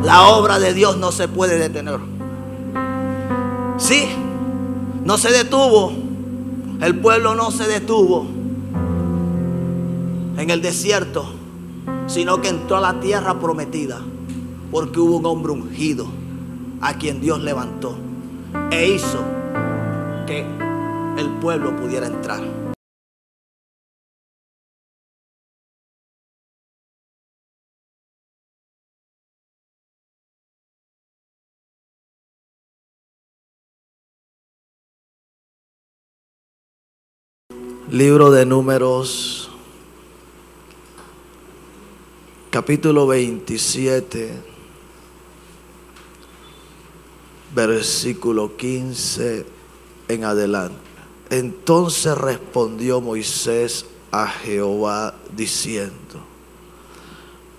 La obra de Dios no se puede detener. Sí, no se detuvo. El pueblo no se detuvo en el desierto, sino que entró a la tierra prometida, porque hubo un hombre ungido a quien Dios levantó e hizo que el pueblo pudiera entrar. Libro de Números, capítulo 27, versículo 15 en adelante. Entonces respondió Moisés a Jehová diciendo: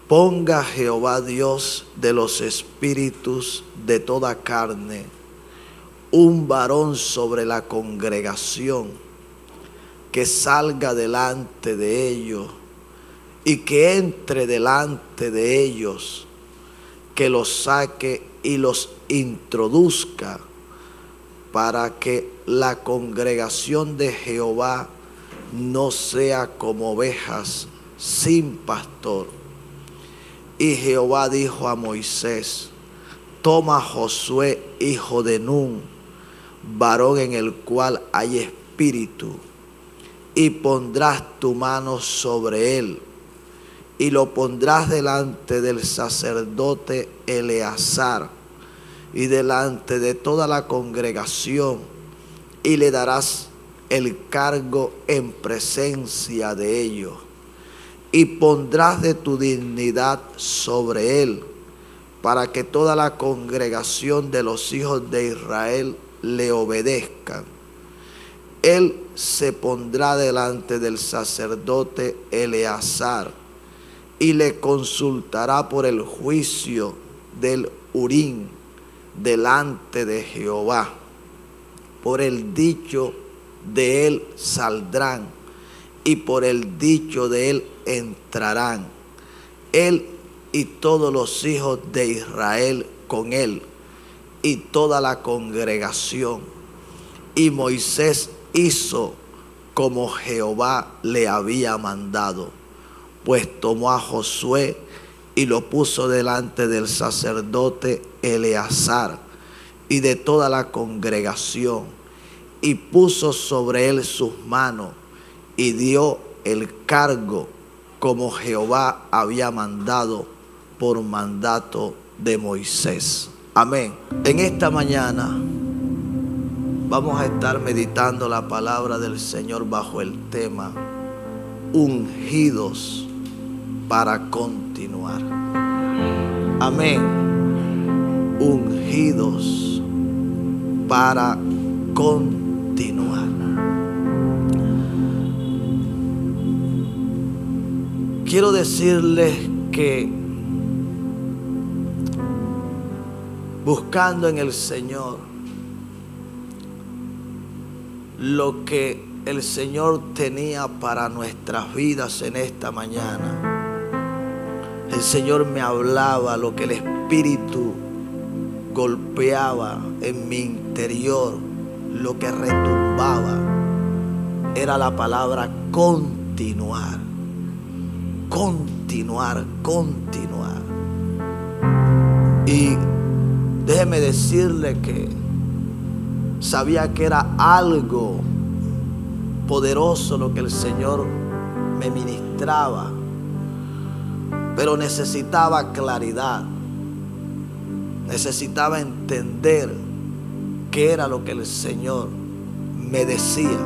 ponga Jehová Dios de los espíritus de toda carne un varón sobre la congregación, que salga delante de ellos y que entre delante de ellos, que los saque y los introduzca, para que la congregación de Jehová no sea como ovejas sin pastor. Y Jehová dijo a Moisés: toma a Josué, hijo de Nun, varón en el cual hay espíritu, y pondrás tu mano sobre él, y lo pondrás delante del sacerdote Eleazar y delante de toda la congregación, y le darás el cargo en presencia de ellos, y pondrás de tu dignidad sobre él, para que toda la congregación de los hijos de Israel le obedezcan. Él se pondrá delante del sacerdote Eleazar y le consultará por el juicio del Urim delante de Jehová. Por el dicho de él saldrán y por el dicho de él entrarán, él y todos los hijos de Israel con él y toda la congregación. Y Moisés hizo como Jehová le había mandado, pues tomó a Josué y lo puso delante del sacerdote Eleazar y de toda la congregación, y puso sobre él sus manos y dio el cargo como Jehová había mandado por mandato de Moisés. Amén. En esta mañana vamos a estar meditando la palabra del Señor bajo el tema ungidos para continuar. Amén. Ungidos para continuar. Quiero decirles que buscando en el Señor lo que el Señor tenía para nuestras vidas en esta mañana, el Señor me hablaba lo que el Espíritu golpeaba en mi interior, lo que retumbaba era la palabra continuar, continuar, continuar. Y déjeme decirle que sabía que era algo poderoso lo que el Señor me ministraba, pero necesitaba claridad, necesitaba entender qué era lo que el Señor me decía.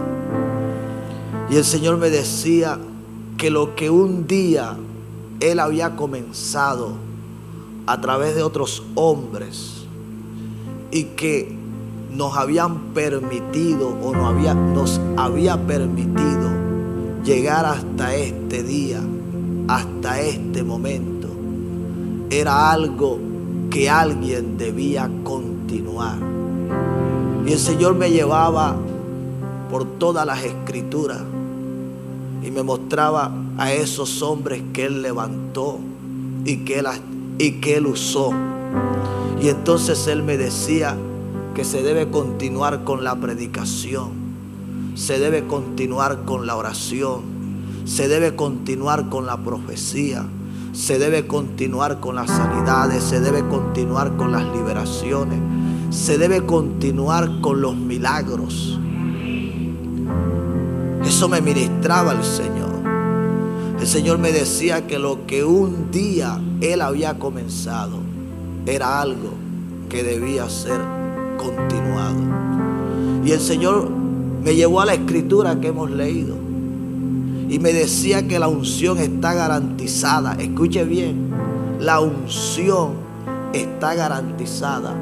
Y el Señor me decía que lo que un día Él había comenzado a través de otros hombres y que nos habían permitido o nos había permitido llegar hasta este día, hasta este momento, era algo que alguien debía continuar. Y el Señor me llevaba por todas las escrituras y me mostraba a esos hombres que Él levantó y que Él y que Él usó. Y entonces Él me decía que se debe continuar con la predicación, se debe continuar con la oración, se debe continuar con la profecía, se debe continuar con las sanidades, se debe continuar con las liberaciones, se debe continuar con los milagros. Eso me ministraba el Señor. El Señor me decía que lo que un día Él había comenzado era algo que debía ser continuado. Y el Señor me llevó a la escritura que hemos leído y me decía que la unción está garantizada. Escuche bien, la unción está garantizada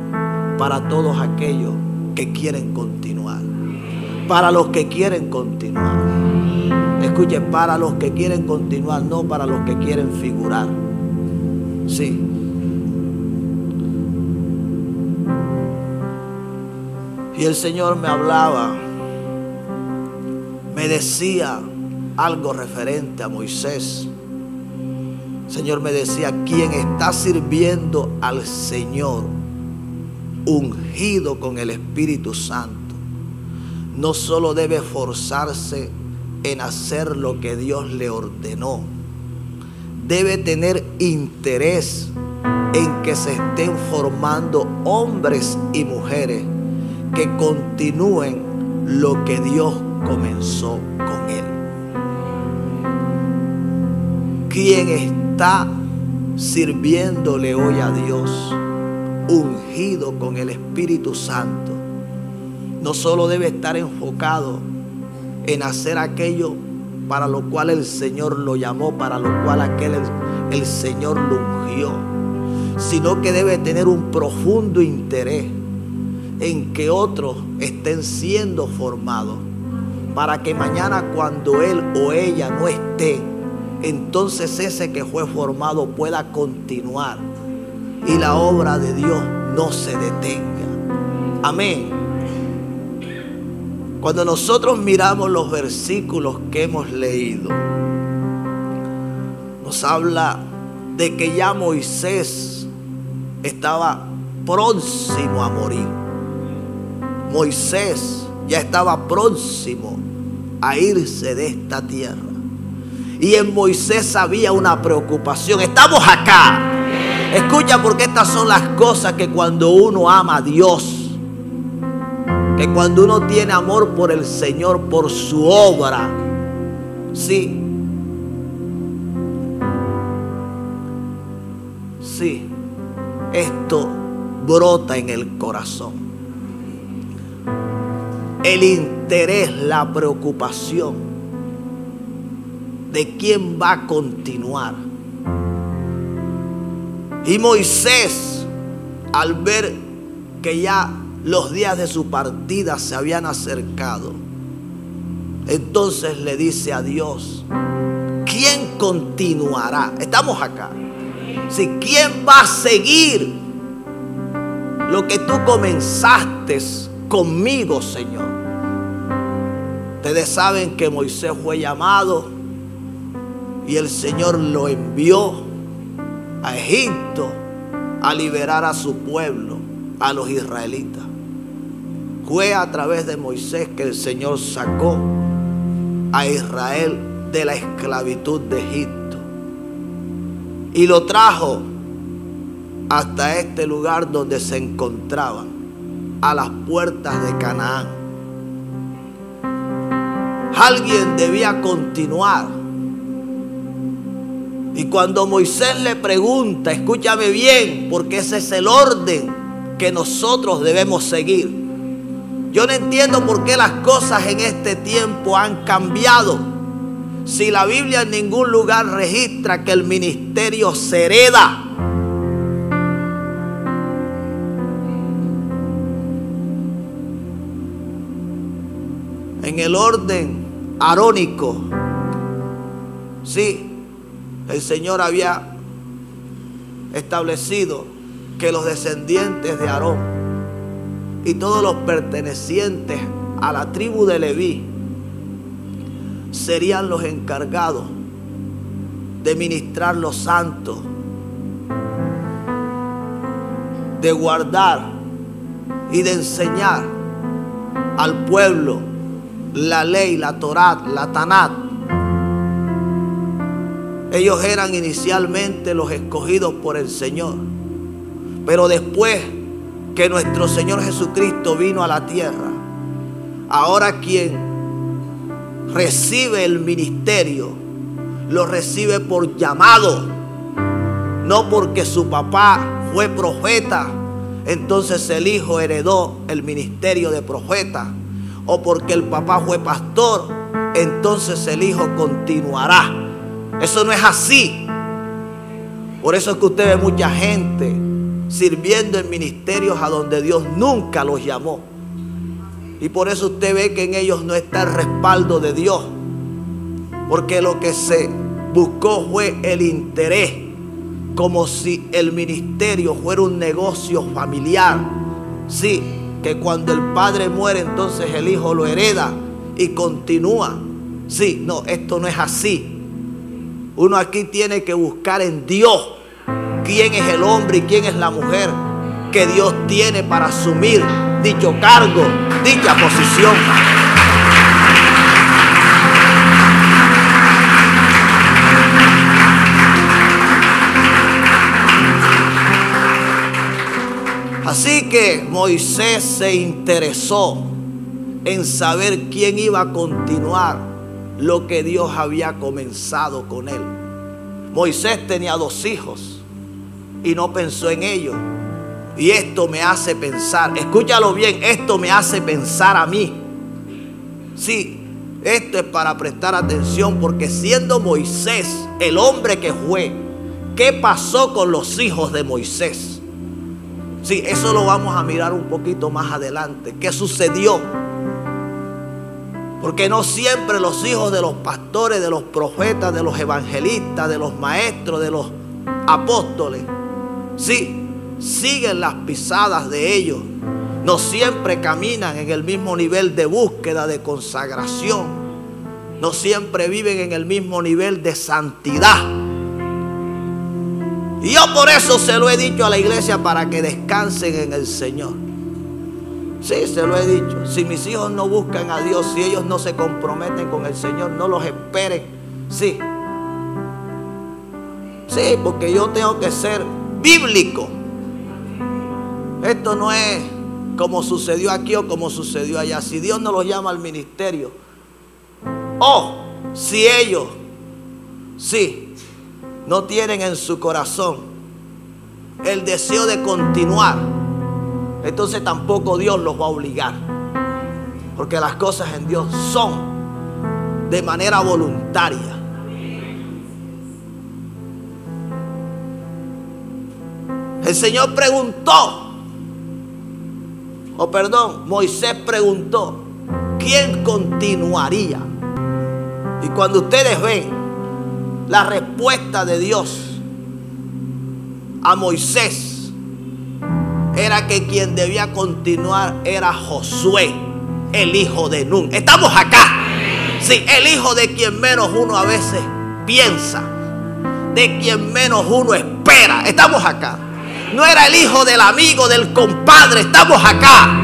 para todos aquellos que quieren continuar. Para los que quieren continuar. Escuche, para los que quieren continuar, no para los que quieren figurar. Sí. Y el Señor me hablaba, me decía algo referente a Moisés. El Señor me decía, quien está sirviendo al Señor ungido con el Espíritu Santo, no solo debe esforzarse en hacer lo que Dios le ordenó, debe tener interés en que se estén formando hombres y mujeres que continúen lo que Dios comenzó con él. Quien está sirviéndole hoy a Dios, ungido con el Espíritu Santo, no solo debe estar enfocado en hacer aquello para lo cual el Señor lo llamó, para lo cual el Señor lo ungió, sino que debe tener un profundo interés en que otros estén siendo formados, para que mañana cuando él o ella no esté, entonces ese que fue formado pueda continuar y la obra de Dios no se detenga. Amén. Cuando nosotros miramos los versículos que hemos leído, nos habla de que ya Moisés estaba próximo a morir. Moisés ya estaba próximo a irse de esta tierra. Y en Moisés había una preocupación. Estamos acá. Escucha, porque estas son las cosas que cuando uno ama a Dios, que cuando uno tiene amor por el Señor, por su obra, sí, esto brota en el corazón. El interés, la preocupación de quién va a continuar. Y Moisés, al ver que ya los días de su partida se habían acercado, entonces le dice a Dios, ¿quién continuará? Estamos acá. Si ¿quién va a seguir lo que tú comenzaste conmigo, Señor? Ustedes saben que Moisés fue llamado y el Señor lo envió a Egipto a liberar a su pueblo, a los israelitas. Fue a través de Moisés que el Señor sacó a Israel de la esclavitud de Egipto y lo trajo hasta este lugar donde se encontraban, a las puertas de Canaán. Alguien debía continuar. Y cuando Moisés le pregunta, escúchame bien, porque ese es el orden que nosotros debemos seguir. Yo no entiendo por qué las cosas en este tiempo han cambiado. Si la Biblia en ningún lugar registra que el ministerio se hereda. En el orden arónico, sí, el Señor había establecido que los descendientes de Aarón y todos los pertenecientes a la tribu de Leví serían los encargados de ministrar los santos de guardar y de enseñar al pueblo la ley, la Torá, la Tanat. Ellos eran inicialmente los escogidos por el Señor, pero después que nuestro Señor Jesucristo vino a la tierra, ahora quien recibe el ministerio lo recibe por llamado, no porque su papá fue profeta, entonces el hijo heredó el ministerio de profeta, o porque el papá fue pastor, entonces el hijo continuará. Eso no es así. Por eso es que usted ve mucha gente sirviendo en ministerios a donde Dios nunca los llamó, y por eso usted ve que en ellos no está el respaldo de Dios, porque lo que se buscó fue el interés, como si el ministerio fuera un negocio familiar. Sí, que cuando el padre muere, entonces el hijo lo hereda y continúa. Sí, no, esto no es así. Uno aquí tiene que buscar en Dios quién es el hombre y quién es la mujer que Dios tiene para asumir dicho cargo, dicha posición. Así que Moisés se interesó en saber quién iba a continuar lo que Dios había comenzado con él. Moisés tenía 2 hijos y no pensó en ellos. Y esto me hace pensar, escúchalo bien, esto me hace pensar a mí. Sí, esto es para prestar atención, porque siendo Moisés el hombre que fue, ¿qué pasó con los hijos de Moisés? Sí, eso lo vamos a mirar un poquito más adelante. ¿Qué sucedió? Porque no siempre los hijos de los pastores, de los profetas, de los evangelistas, de los maestros, de los apóstoles, sí, siguen las pisadas de ellos. No siempre caminan en el mismo nivel de búsqueda, de consagración. No siempre viven en el mismo nivel de santidad. Y yo por eso se lo he dicho a la iglesia, para que descansen en el Señor. Sí, se lo he dicho. Si mis hijos no buscan a Dios, si ellos no se comprometen con el Señor, no los esperen. Sí. Sí, porque yo tengo que ser bíblico. Esto no es como sucedió aquí o como sucedió allá. Si Dios no los llama al ministerio, o si ellos, sí, no tienen en su corazón el deseo de continuar, entonces tampoco Dios los va a obligar, porque las cosas en Dios son de manera voluntaria. El Señor preguntó, Moisés preguntó, ¿quién continuaría? Y cuando ustedes ven la respuesta de Dios a Moisés, era que quien debía continuar era Josué, el hijo de Nun. Estamos acá. Sí, el hijo de quien menos uno a veces piensa, de quien menos uno espera. Estamos acá. No era el hijo del amigo, del compadre. Estamos acá.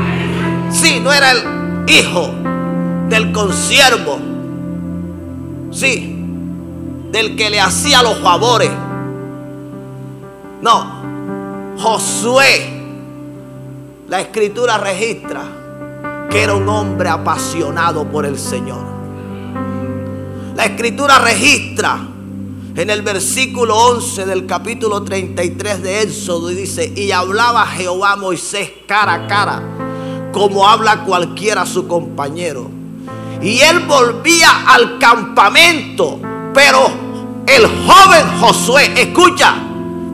Sí, no era el hijo del consiervo. Sí, del que le hacía los favores. No, Josué, la escritura registra que era un hombre apasionado por el Señor. La escritura registra en el versículo 11 del capítulo 33 de Éxodo, y dice: y hablaba Jehová a Moisés cara a cara, como habla cualquiera a su compañero. Y él volvía al campamento, pero el joven Josué, escucha,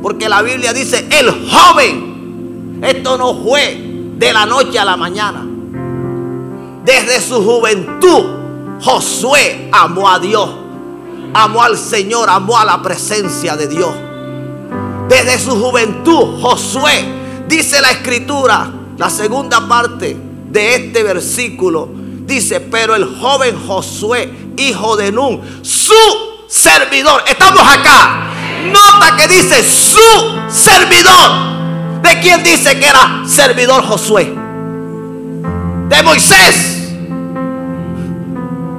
porque la Biblia dice el joven. Esto no fue de la noche a la mañana. Desde su juventud Josué amó a Dios, amó al Señor, amó a la presencia de Dios. Desde su juventud Josué, dice la escritura, la segunda parte de este versículo, dice: pero el joven Josué, hijo de Nun, su servidor. Estamos acá. Nota que dice su servidor. ¿De quién quién dice que era servidor Josué? De Moisés.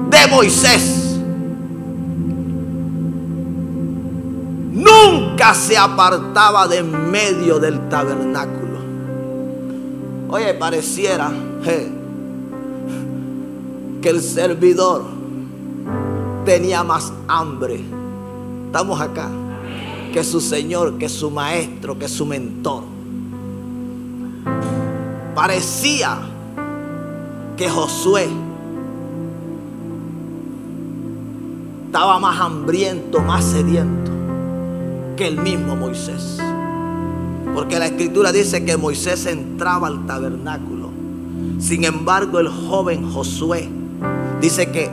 De Moisés. Nunca se apartaba de en medio del tabernáculo. Oye, pareciera que el servidor tenía más hambre. Estamos acá. Que su Señor, que su maestro, que su mentor. Parecía que Josué estaba más hambriento, más sediento que el mismo Moisés. Porque la Escritura dice que Moisés entraba al tabernáculo. Sin embargo, el joven Josué dice que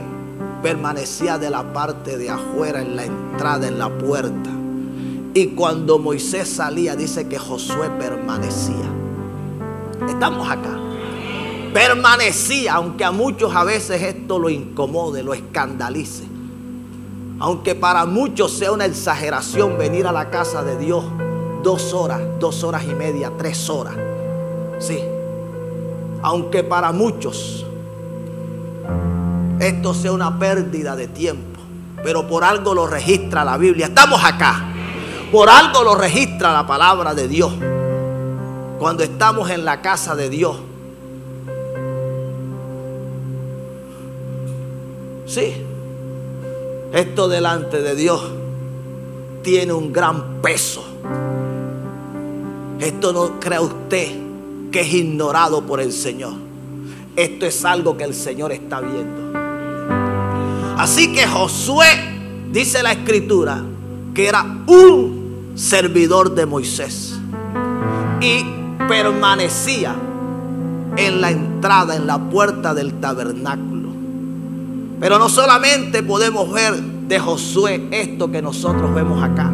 permanecía de la parte de afuera, en la entrada, en la puerta. Y cuando Moisés salía, dice que Josué permanecía. Estamos acá. Permanecía, aunque a muchos a veces esto lo incomode, lo escandalice. Aunque para muchos sea una exageración venir a la casa de Dios 2 horas, 2 horas y media, 3 horas. Sí. Aunque para muchos esto sea una pérdida de tiempo, pero por algo lo registra la Biblia. Estamos acá. Por algo lo registra la palabra de Dios. Cuando estamos en la casa de Dios. Sí. Esto delante de Dios tiene un gran peso. Esto no crea usted que es ignorado por el Señor. Esto es algo que el Señor está viendo. Así que Josué, dice la Escritura, que era un servidor de Moisés y permanecía en la entrada, en la puerta del tabernáculo. Pero no solamente podemos ver de Josué esto que nosotros vemos acá.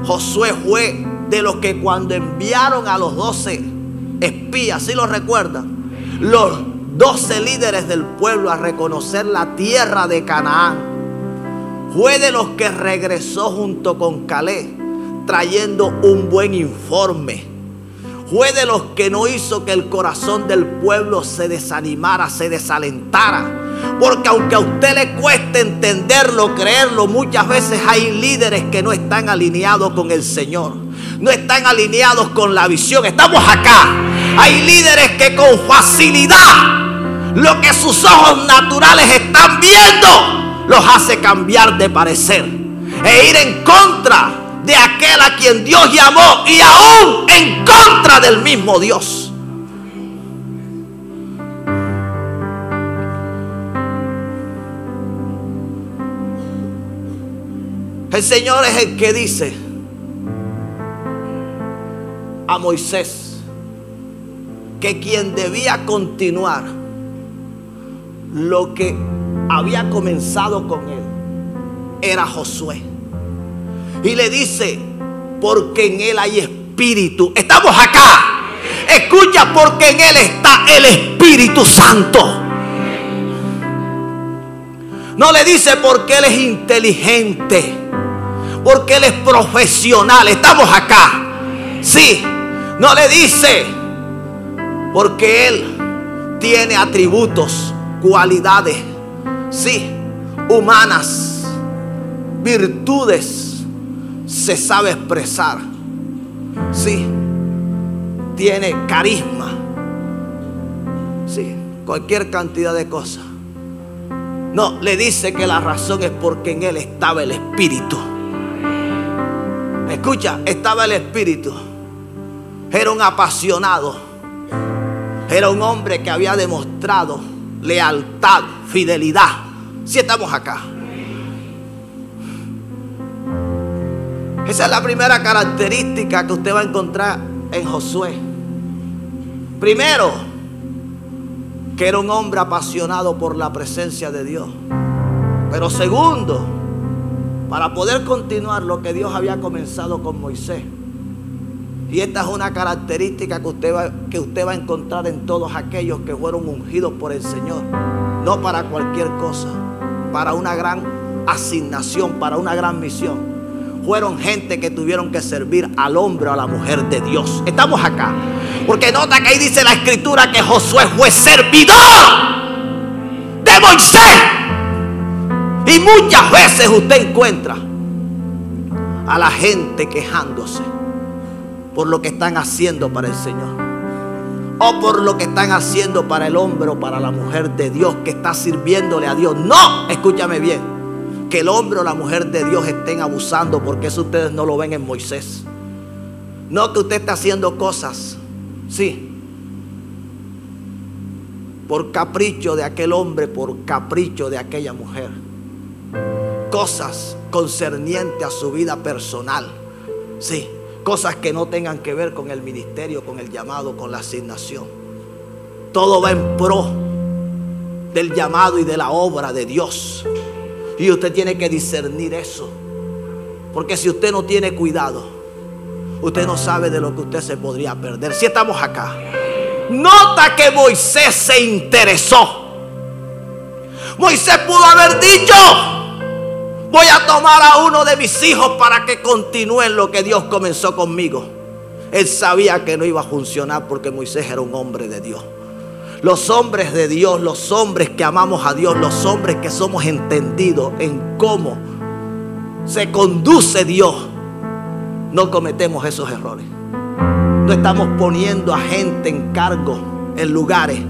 Josué fue de los que cuando enviaron a los 12 espías, ¿sí lo recuerdan? Los 12 líderes del pueblo a reconocer la tierra de Canaán. Fue de los que regresó junto con Caleb trayendo un buen informe. Fue de los que no hizo que el corazón del pueblo se desanimara, se desalentara. Porque aunque a usted le cueste entenderlo, creerlo, muchas veces hay líderes que no están alineados con el Señor. No están alineados con la visión. Estamos acá. Hay líderes que con facilidad lo que sus ojos naturales están viendo los hace cambiar de parecer e ir en contra de aquel a quien Dios llamó y aún en contra del mismo Dios. El Señor es el que dice a Moisés que quien debía continuar lo que había comenzado con él era Josué. Y le dice, porque en él hay espíritu. Estamos acá. Escucha, porque en él está el Espíritu Santo. No le dice porque él es inteligente, porque él es profesional. Estamos acá. Sí. No le dice porque él tiene atributos, cualidades, sí, humanas, virtudes, se sabe expresar, sí, tiene carisma, sí, cualquier cantidad de cosas. No, le dice que la razón es porque en él estaba el Espíritu. Escucha, estaba el Espíritu. Era un apasionado. Era un hombre que había demostrado lealtad, fidelidad. Si estamos acá. Esa es la primera característica que usted va a encontrar en Josué. Primero, que era un hombre apasionado por la presencia de Dios. Pero segundo, para poder continuar lo que Dios había comenzado con Moisés. Y esta es una característica que usted va a encontrar en todos aquellos que fueron ungidos por el Señor. No para cualquier cosa, para una gran asignación, para una gran misión. fueron gente que tuvieron que servir al hombre o a la mujer de Dios. Estamos acá. Porque nota que ahí dice la escritura que Josué fue servidor de Moisés. Y muchas veces usted encuentra a la gente quejándose por lo que están haciendo para el Señor, o por lo que están haciendo para el hombre o para la mujer de Dios que está sirviéndole a Dios. No, escúchame bien, que el hombre o la mujer de Dios estén abusando, porque eso ustedes no lo ven en Moisés. No que usted está haciendo cosas, sí, por capricho de aquel hombre, por capricho de aquella mujer, cosas concernientes a su vida personal, sí, cosas que no tengan que ver con el ministerio, con el llamado, con la asignación. Todo va en pro del llamado y de la obra de Dios. Y usted tiene que discernir eso. Porque si usted no tiene cuidado, usted no sabe de lo que usted se podría perder. Si estamos acá. Nota que Moisés se interesó. Moisés pudo haber dicho: voy a tomar a uno de mis hijos para que continúen lo que Dios comenzó conmigo. Él sabía que no iba a funcionar, porque Moisés era un hombre de Dios. Los hombres de Dios, los hombres que amamos a Dios, los hombres que somos entendidos en cómo se conduce Dios, no cometemos esos errores. No estamos poniendo a gente en cargo en lugares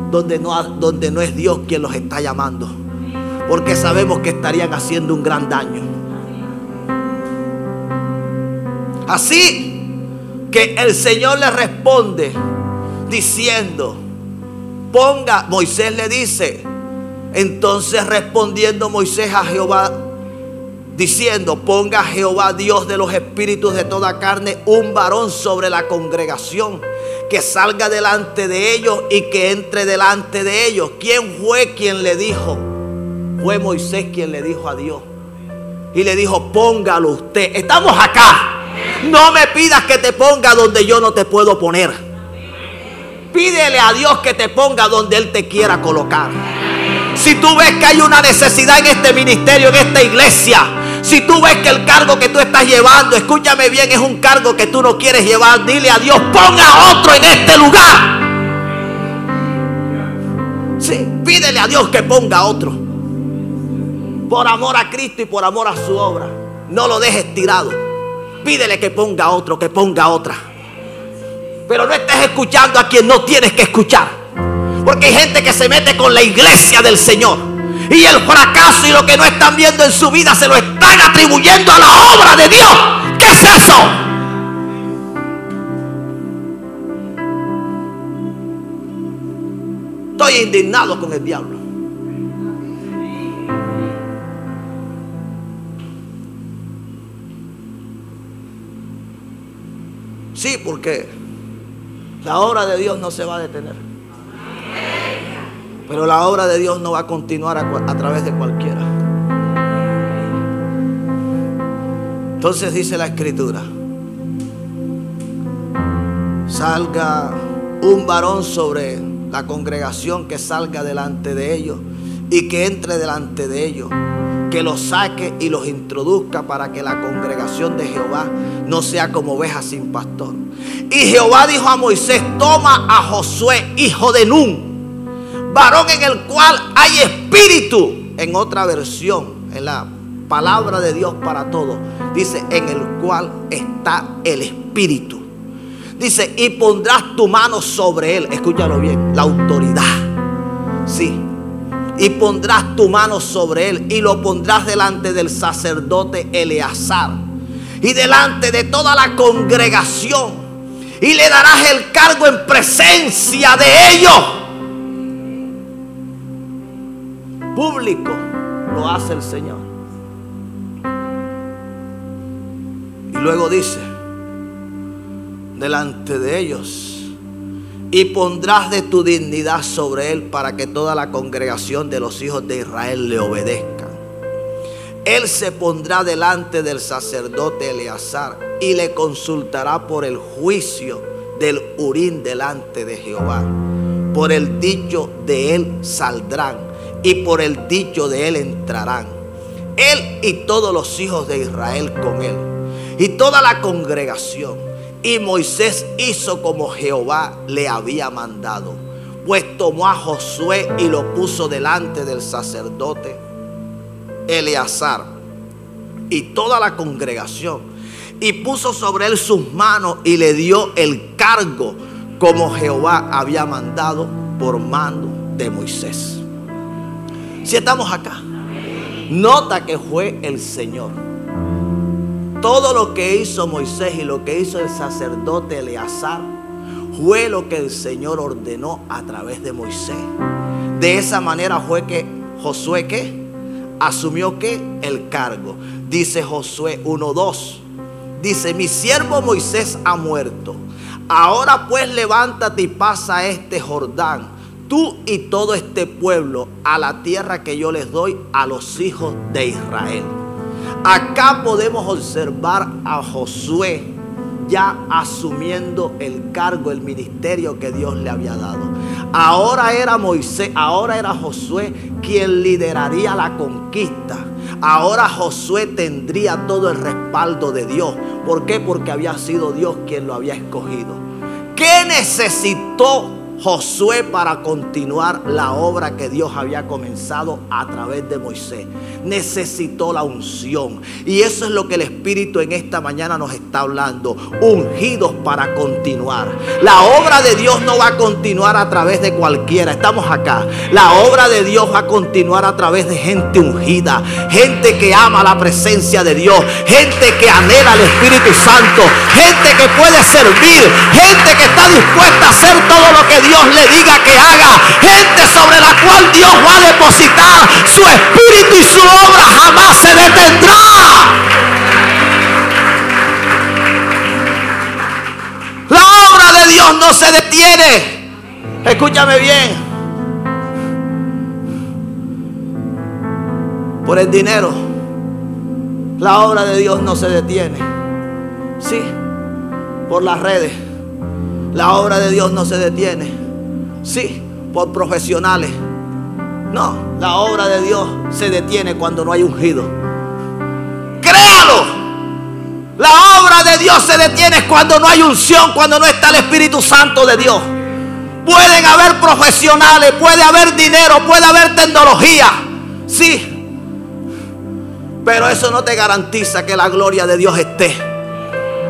donde no es Dios quien los está llamando, porque sabemos que estarían haciendo un gran daño. Así que el Señor le responde diciendo: Moisés le dice, entonces respondiendo Moisés a Jehová, diciendo: ponga Jehová Dios de los espíritus de toda carne un varón sobre la congregación, que salga delante de ellos y que entre delante de ellos. ¿Quién fue quien le dijo? Fue Moisés quien le dijo a Dios. Y le dijo: póngalo usted. Estamos acá. No me pidas que te ponga donde yo no te puedo poner. Pídele a Dios que te ponga donde Él te quiera colocar. Si tú ves que hay una necesidad en este ministerio, en esta iglesia, si tú ves que el cargo que tú estás llevando, escúchame bien, es un cargo que tú no quieres llevar, dile a Dios: ponga a otro en este lugar. Sí, pídele a Dios que ponga a otro. Por amor a Cristo y por amor a su obra. No lo dejes tirado. Pídele que ponga a otro, que ponga a otra. Pero no estés escuchando a quien no tienes que escuchar. Porque hay gente que se mete con la iglesia del Señor, y el fracaso y lo que no están viendo en su vida se lo están atribuyendo a la obra de Dios. ¿Qué es eso? Estoy indignado con el diablo. Sí, porque la obra de Dios no se va a detener. Pero la obra de Dios no va a continuar a través de cualquiera. Entonces dice la escritura: salga un varón sobre la congregación, que salga delante de ellos y que entre delante de ellos, que los saque y los introduzca, para que la congregación de Jehová no sea como oveja sin pastor. Y Jehová dijo a Moisés: toma a Josué, hijo de Nun, varón en el cual hay espíritu. En otra versión, en la palabra de Dios para todos, dice: en el cual está el espíritu. Dice: y pondrás tu mano sobre él. Escúchalo bien, la autoridad. Sí. Y pondrás tu mano sobre él, y lo pondrás delante del sacerdote Eleazar y delante de toda la congregación, y le darás el cargo en presencia de ellos. Público lo hace el Señor. Y luego dice: delante de ellos, y pondrás de tu dignidad sobre él, para que toda la congregación de los hijos de Israel le obedezcan. Él se pondrá delante del sacerdote Eleazar y le consultará por el juicio del Urim delante de Jehová. Por el dicho de él saldrán y por el dicho de él entrarán. él y todos los hijos de Israel con él, y toda la congregación. Y Moisés hizo como Jehová le había mandado, pues tomó a Josué y lo puso delante del sacerdote Eleazar y toda la congregación, y puso sobre él sus manos y le dio el cargo como Jehová había mandado por mano de Moisés. Si estamos acá, nota que fue el Señor. Todo lo que hizo Moisés y lo que hizo el sacerdote Eleazar fue lo que el Señor ordenó a través de Moisés. De esa manera fue que Josué ¿qué? Asumió ¿qué? El cargo. Dice Josué 1:2. Dice: mi siervo Moisés ha muerto. Ahora pues levántate y pasa este Jordán, tú y todo este pueblo, a la tierra que yo les doy a los hijos de Israel. Acá podemos observar a Josué ya asumiendo el cargo, el ministerio que Dios le había dado. Ahora era Moisés, ahora era Josué quien lideraría la conquista. Ahora Josué tendría todo el respaldo de Dios. ¿Por qué? Porque había sido Dios quien lo había escogido. ¿Qué necesitó Josué para continuar la obra que Dios había comenzado a través de Moisés? Necesitó la unción. Y eso es lo que el Espíritu en esta mañana nos está hablando. Ungidos para continuar. La obra de Dios no va a continuar a través de cualquiera. Estamos acá. La obra de Dios va a continuar a través de gente ungida. Gente que ama la presencia de Dios. Gente que anhela al Espíritu Santo. Gente que puede servir. Gente que está dispuesta a hacer todo lo que Dios le diga que haga. Gente sobre la cual Dios va a depositar su espíritu y su obra jamás se detendrá. La obra de Dios no se detiene. Escúchame bien. Por el dinero, la obra de Dios no se detiene. Sí, por las redes, la obra de Dios no se detiene. Sí, por profesionales. No, la obra de Dios se detiene cuando no hay ungido. Créalo. La obra de Dios se detiene cuando no hay unción, cuando no está el Espíritu Santo de Dios. Pueden haber profesionales, puede haber dinero, puede haber tecnología. Sí, pero eso no te garantiza que la gloria de Dios esté,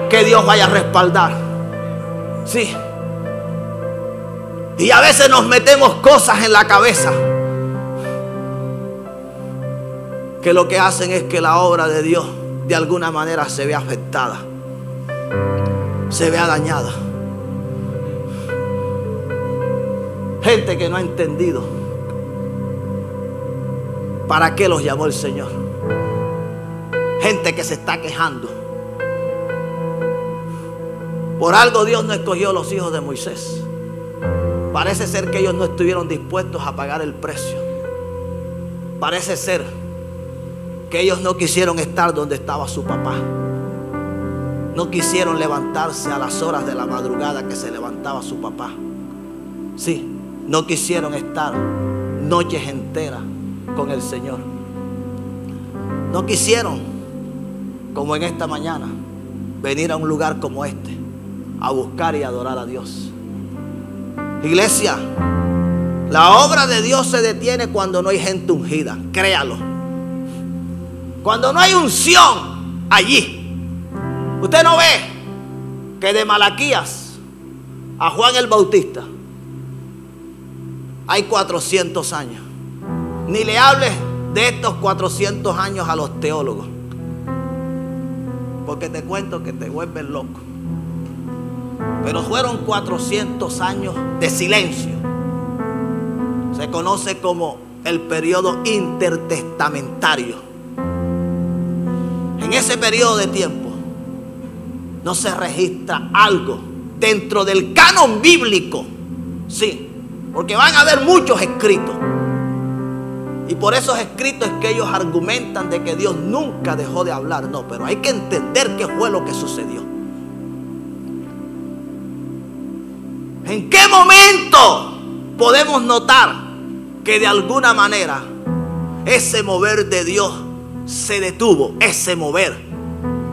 que Dios vaya a respaldar. Sí. Y a veces nos metemos cosas en la cabeza que lo que hacen es que la obra de Dios de alguna manera se vea afectada, se vea dañada. Gente que no ha entendido para qué los llamó el Señor. Gente que se está quejando. Por algo Dios no escogió a los hijos de Moisés. Parece ser que ellos no estuvieron dispuestos a pagar el precio. Parece ser que ellos no quisieron estar donde estaba su papá. No quisieron levantarse a las horas de la madrugada que se levantaba su papá. Sí, no quisieron estar noches enteras con el Señor. No quisieron, como en esta mañana, venir a un lugar como este a buscar y adorar a Dios. Iglesia, la obra de Dios se detiene cuando no hay gente ungida. Créalo. Cuando no hay unción allí. Usted no ve que de Malaquías a Juan el Bautista hay 400 años. Ni le hables de estos 400 años a los teólogos, porque te cuento que te vuelven loco. Pero fueron 400 años de silencio. Se conoce como el periodo intertestamentario. En ese periodo de tiempo no se registra algo dentro del canon bíblico. Sí, porque van a haber muchos escritos. Y por esos escritos es que ellos argumentan de que Dios nunca dejó de hablar. No, pero hay que entender qué fue lo que sucedió. ¿En qué momento podemos notar que de alguna manera ese mover de Dios se detuvo ese mover,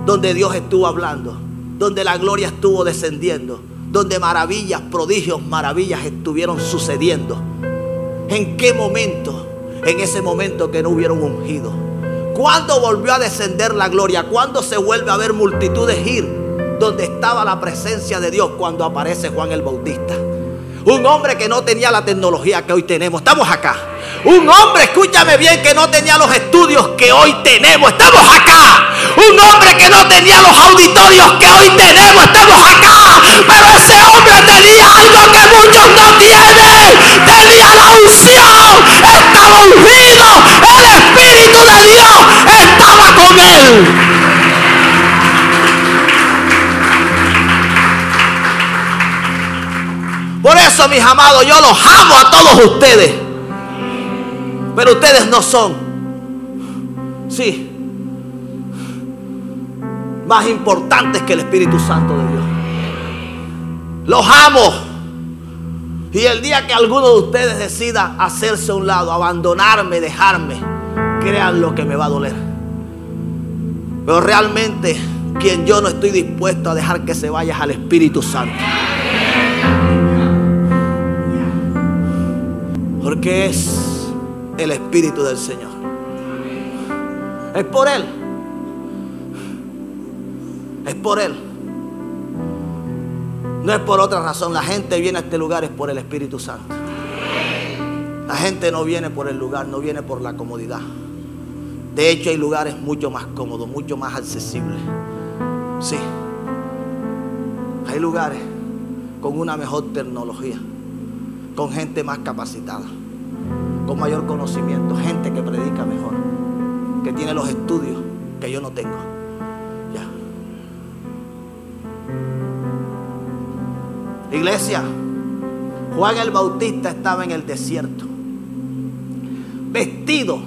donde Dios estuvo hablando, donde la gloria estuvo descendiendo, donde maravillas, prodigios, maravillas estuvieron sucediendo. ¿En qué momento? En ese momento que no hubieron ungido. ¿Cuándo volvió a descender la gloria? ¿Cuándo se vuelve a ver multitudes ir donde estaba la presencia de Dios? Cuando aparece Juan el Bautista. Un hombre que no tenía la tecnología que hoy tenemos. Estamos acá. Un hombre, escúchame bien, que no tenía los estudios que hoy tenemos. Estamos acá. Un hombre que no tenía los auditorios que hoy tenemos. Estamos acá. Pero ese hombre tenía algo que muchos no tienen. Tenía la unción. Estaba ungido. El Espíritu de Dios estaba con él. Por eso, mis amados, yo los amo a todos ustedes. Pero ustedes no son, sí, más importantes que el Espíritu Santo de Dios. Los amo. Y el día que alguno de ustedes decida hacerse a un lado, abandonarme, dejarme, crean lo que me va a doler. Pero realmente, quien yo no estoy dispuesto a dejar que se vaya es al Espíritu Santo. Porque es el Espíritu del Señor. Es por Él. Es por Él. No es por otra razón. La gente viene a este lugar es por el Espíritu Santo. La gente no viene por el lugar, no viene por la comodidad. De hecho, hay lugares mucho más cómodos, mucho más accesibles. Sí. Hay lugares con una mejor tecnología, con gente más capacitada, con mayor conocimiento, gente que predica mejor, que tiene los estudios que yo no tengo. Ya. Iglesia, Juan el Bautista estaba en el desierto, vestido,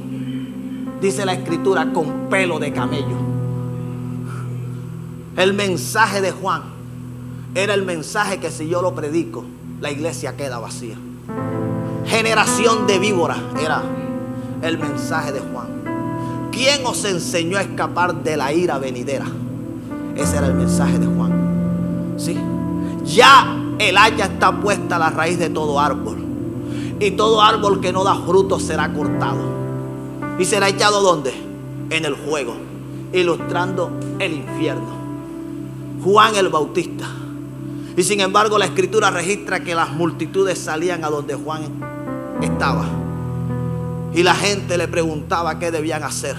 dice la Escritura, con pelo de camello. El mensaje de Juan era el mensaje que si yo lo predico, la iglesia queda vacía. Generación de víboras era el mensaje de Juan. ¿Quién os enseñó a escapar de la ira venidera? Ese era el mensaje de Juan. Sí. Ya el haya está puesta a la raíz de todo árbol, y todo árbol que no da fruto será cortado y será echado ¿dónde? En el fuego, ilustrando el infierno. Juan el Bautista. Y sin embargo la Escritura registra que las multitudes salían a donde Juan estaba, y la gente le preguntaba qué debían hacer,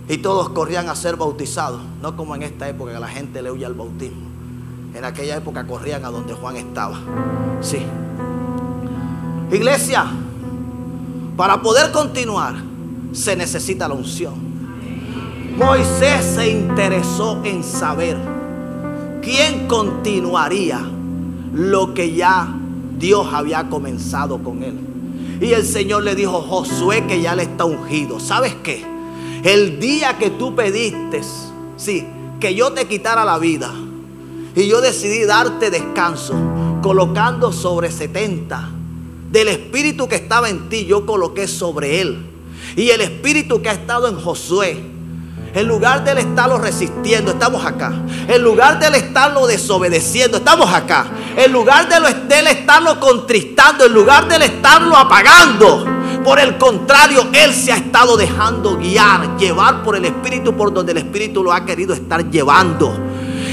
y todos corrían a ser bautizados. No como en esta época que la gente le huye al bautismo. En aquella época corrían a donde Juan estaba. Sí. Iglesia, para poder continuar se necesita la unción. Moisés se interesó en saber quién continuaría lo que ya Dios había comenzado con él. Y el Señor le dijo: Josué, que ya le está ungido. ¿Sabes qué? El día que tú pediste, sí, que yo te quitara la vida, y yo decidí darte descanso, colocando sobre 70 del espíritu que estaba en ti, yo coloqué sobre él. Y el espíritu que ha estado en Josué, en lugar de él estarlo resistiendo, estamos acá. En lugar de él estarlo desobedeciendo, estamos acá. En lugar de él estarlo contristando, en lugar de él estarlo apagando, por el contrario, él se ha estado dejando guiar, llevar por el Espíritu, por donde el Espíritu lo ha querido estar llevando.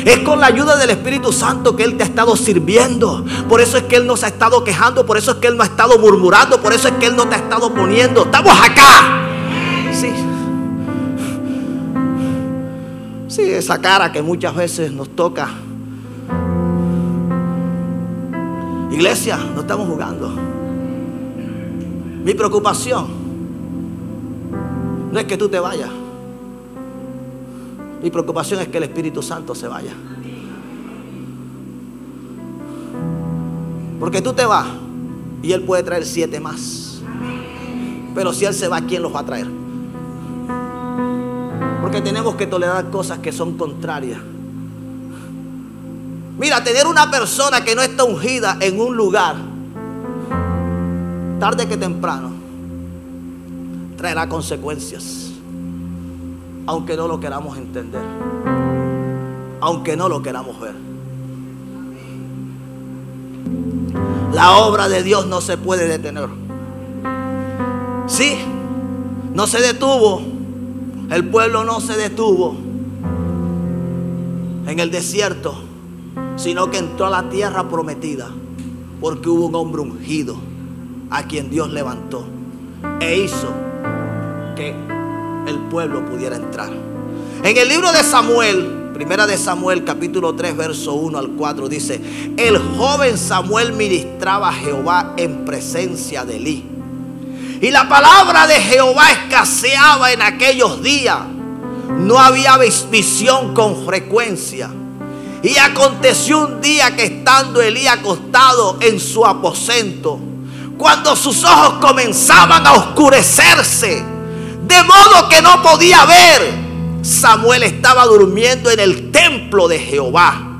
Es con la ayuda del Espíritu Santo que Él te ha estado sirviendo. Por eso es que Él no se ha estado quejando. Por eso es que Él no ha estado murmurando. Por eso es que Él no te ha estado poniendo. Estamos acá. Sí. Sí, esa cara que muchas veces nos toca. Iglesia, no estamos jugando. Mi preocupación no es que tú te vayas. Mi preocupación es que el Espíritu Santo se vaya. Porque tú te vas y Él puede traer 7 más. Pero si Él se va, ¿quién los va a traer? Porque tenemos que tolerar cosas que son contrarias. Mira, tener una persona que no está ungida en un lugar, tarde que temprano, traerá consecuencias. aunque no lo queramos entender, aunque no lo queramos ver. La obra de Dios no se puede detener. Sí, no se detuvo. El pueblo no se detuvo en el desierto, sino que entró a la tierra prometida, porque hubo un hombre ungido a quien Dios levantó e hizo que el pueblo pudiera entrar. En el libro de Samuel, primera de Samuel, capítulo 3, verso 1 al 4, dice: el joven Samuel ministraba a Jehová en presencia de Elí, y la palabra de Jehová escaseaba en aquellos días. No había visión con frecuencia. Y aconteció un día que, estando Elí acostado en su aposento, cuando sus ojos comenzaban a oscurecerse, de modo que no podía ver, Samuel estaba durmiendo en el templo de Jehová,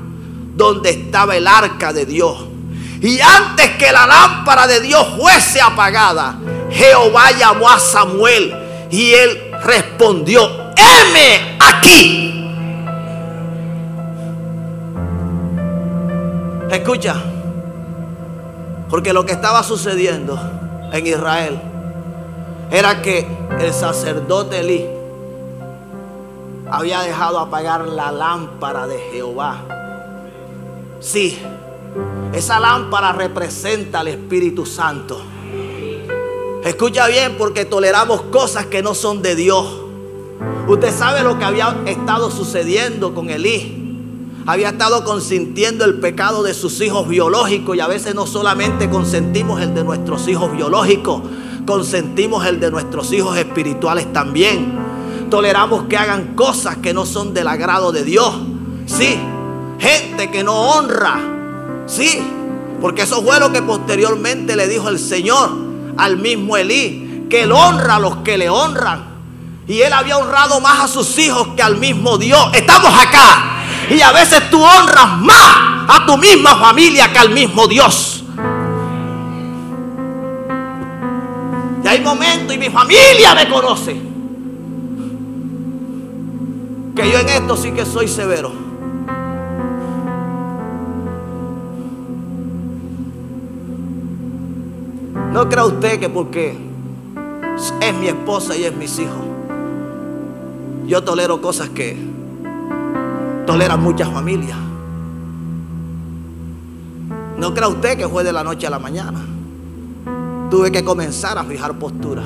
donde estaba el arca de Dios. Y antes que la lámpara de Dios fuese apagada, Jehová llamó a Samuel, y él respondió: heme aquí. Escucha, porque lo que estaba sucediendo en Israel era que el sacerdote Elí había dejado apagar la lámpara de Jehová. Sí, esa lámpara representa al Espíritu Santo. Escucha bien, porque toleramos cosas que no son de Dios. Usted sabe lo que había estado sucediendo con Elí. Había estado consintiendo el pecado de sus hijos biológicos, y a veces no solamente consentimos el de nuestros hijos biológicos, consentimos el de nuestros hijos espirituales también. Toleramos que hagan cosas que no son del agrado de Dios. Sí, gente que no honra. Sí, porque eso fue lo que posteriormente le dijo el Señor al mismo Elí, que él honra a los que le honran. Y él había honrado más a sus hijos que al mismo Dios. Estamos acá. Y a veces tú honras más a tu misma familia que al mismo Dios. Y hay momentos, y mi familia me conoce, que yo en esto sí que soy severo. No crea usted que porque es mi esposa y es mis hijos, yo tolero cosas que toleran muchas familias. No crea usted que fue de la noche a la mañana. Tuve que comenzar a fijar postura.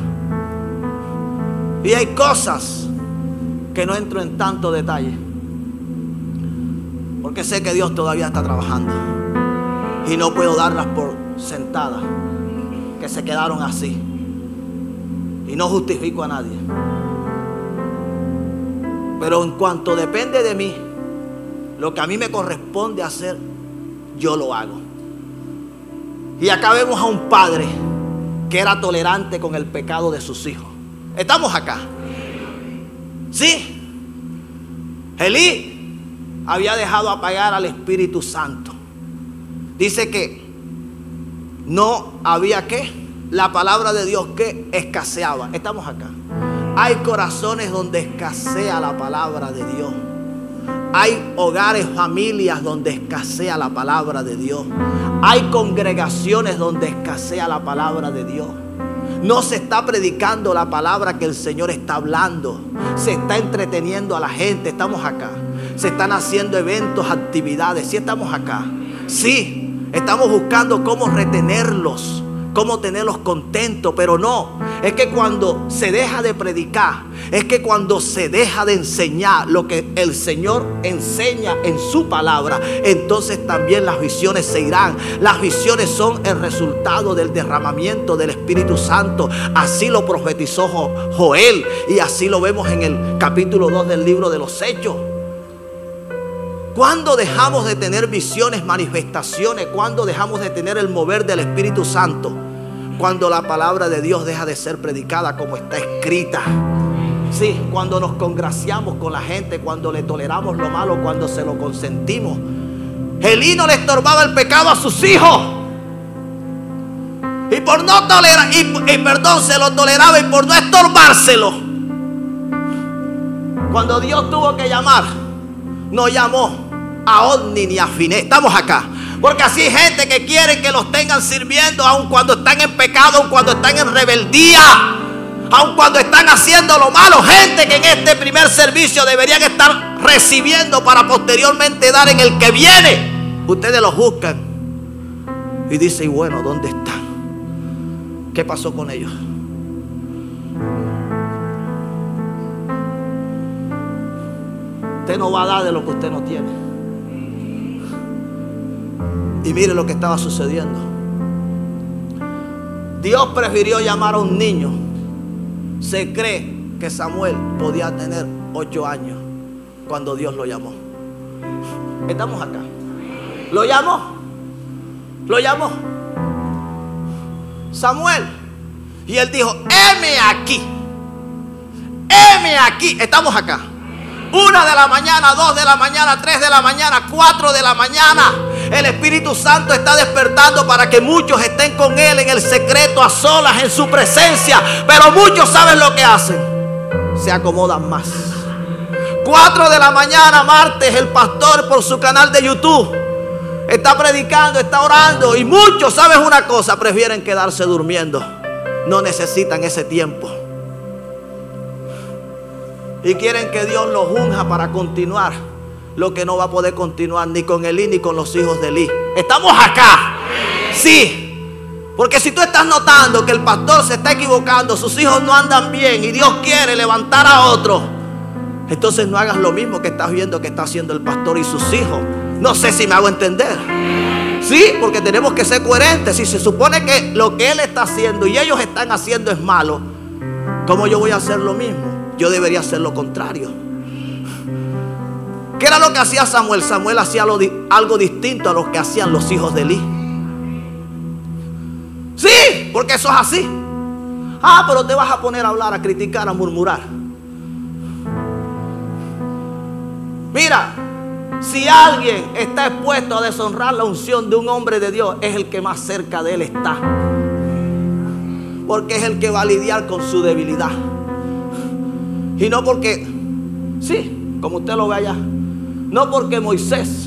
Y hay cosas que no entro en tanto detalle, porque sé que Dios todavía está trabajando, y no puedo darlas por sentadas, que se quedaron así. Y no justifico a nadie, pero en cuanto depende de mí, lo que a mí me corresponde hacer, yo lo hago. Y acá vemos a un padre que era tolerante con el pecado de sus hijos. ¿Estamos acá? Sí. Elí había dejado apagar al Espíritu Santo. Dice que no había la palabra de Dios que escaseaba. Estamos acá. Hay corazones donde escasea la palabra de Dios. Hay hogares, familias donde escasea la palabra de Dios. Hay congregaciones donde escasea la palabra de Dios. No se está predicando la palabra que el Señor está hablando. Se está entreteniendo a la gente. Estamos acá. Se están haciendo eventos, actividades. Sí, estamos acá. Sí, estamos buscando cómo retenerlos, cómo tenerlos contentos, pero no. Es que cuando se deja de predicar, es que cuando se deja de enseñar lo que el Señor enseña en su palabra, entonces también las visiones se irán. Las visiones son el resultado del derramamiento del Espíritu Santo. Así lo profetizó Joel, y así lo vemos en el capítulo 2 del libro de los Hechos. ¿Cuándo dejamos de tener visiones, manifestaciones? ¿Cuándo dejamos de tener el mover del Espíritu Santo? Cuando la palabra de Dios deja de ser predicada como está escrita. Sí, cuando nos congraciamos con la gente, cuando le toleramos lo malo, cuando se lo consentimos. Elí no le estorbaba el pecado a sus hijos, y por no tolerar, se lo toleraba, y por no estorbárselo, Cuando Dios tuvo que llamar, no llamó a Otni ni a Finé. Estamos acá. Porque así hay gente que quiere que los tengan sirviendo aun cuando están en pecado, aun cuando están en rebeldía, aun cuando están haciendo lo malo. Gente que en este primer servicio deberían estar recibiendo para posteriormente dar en el que viene. Ustedes los buscan y dicen, y bueno, ¿dónde están? ¿Qué pasó con ellos? Usted no va a dar de lo que usted no tiene. Y mire lo que estaba sucediendo. Dios prefirió llamar a un niño. Se cree que Samuel podía tener 8 años cuando Dios lo llamó. Estamos acá. Lo llamó. Lo llamó Samuel. Y él dijo, heme aquí. Heme aquí. Estamos acá. 1 de la mañana, 2 de la mañana, 3 de la mañana, 4 de la mañana. El Espíritu Santo está despertando para que muchos estén con Él en el secreto, a solas, en su presencia. Pero muchos saben lo que hacen. Se acomodan más. 4 de la mañana, martes, el pastor por su canal de YouTube está predicando, está orando. Y muchos, ¿sabes una cosa? Prefieren quedarse durmiendo. No necesitan ese tiempo. Y quieren que Dios los unja para continuar lo que no va a poder continuar ni con Elí ni con los hijos de Elí. ¿Estamos acá? Sí. Porque si tú estás notando que el pastor se está equivocando, sus hijos no andan bien y Dios quiere levantar a otro, entonces no hagas lo mismo que estás viendo que está haciendo el pastor y sus hijos. No sé si me hago entender. Sí, porque tenemos que ser coherentes. Si se supone que lo que él está haciendo y ellos están haciendo es malo, ¿cómo yo voy a hacer lo mismo? Yo debería hacer lo contrario. ¿Qué era lo que hacía Samuel? Samuel hacía algo distinto a lo que hacían los hijos de Elí. Sí, porque eso es así. Ah, pero te vas a poner a hablar, a criticar, a murmurar. Mira, si alguien está expuesto a deshonrar la unción de un hombre de Dios, es el que más cerca de él está. Porque es el que va a lidiar con su debilidad. Y no porque, sí, como usted lo ve allá, no porque Moisés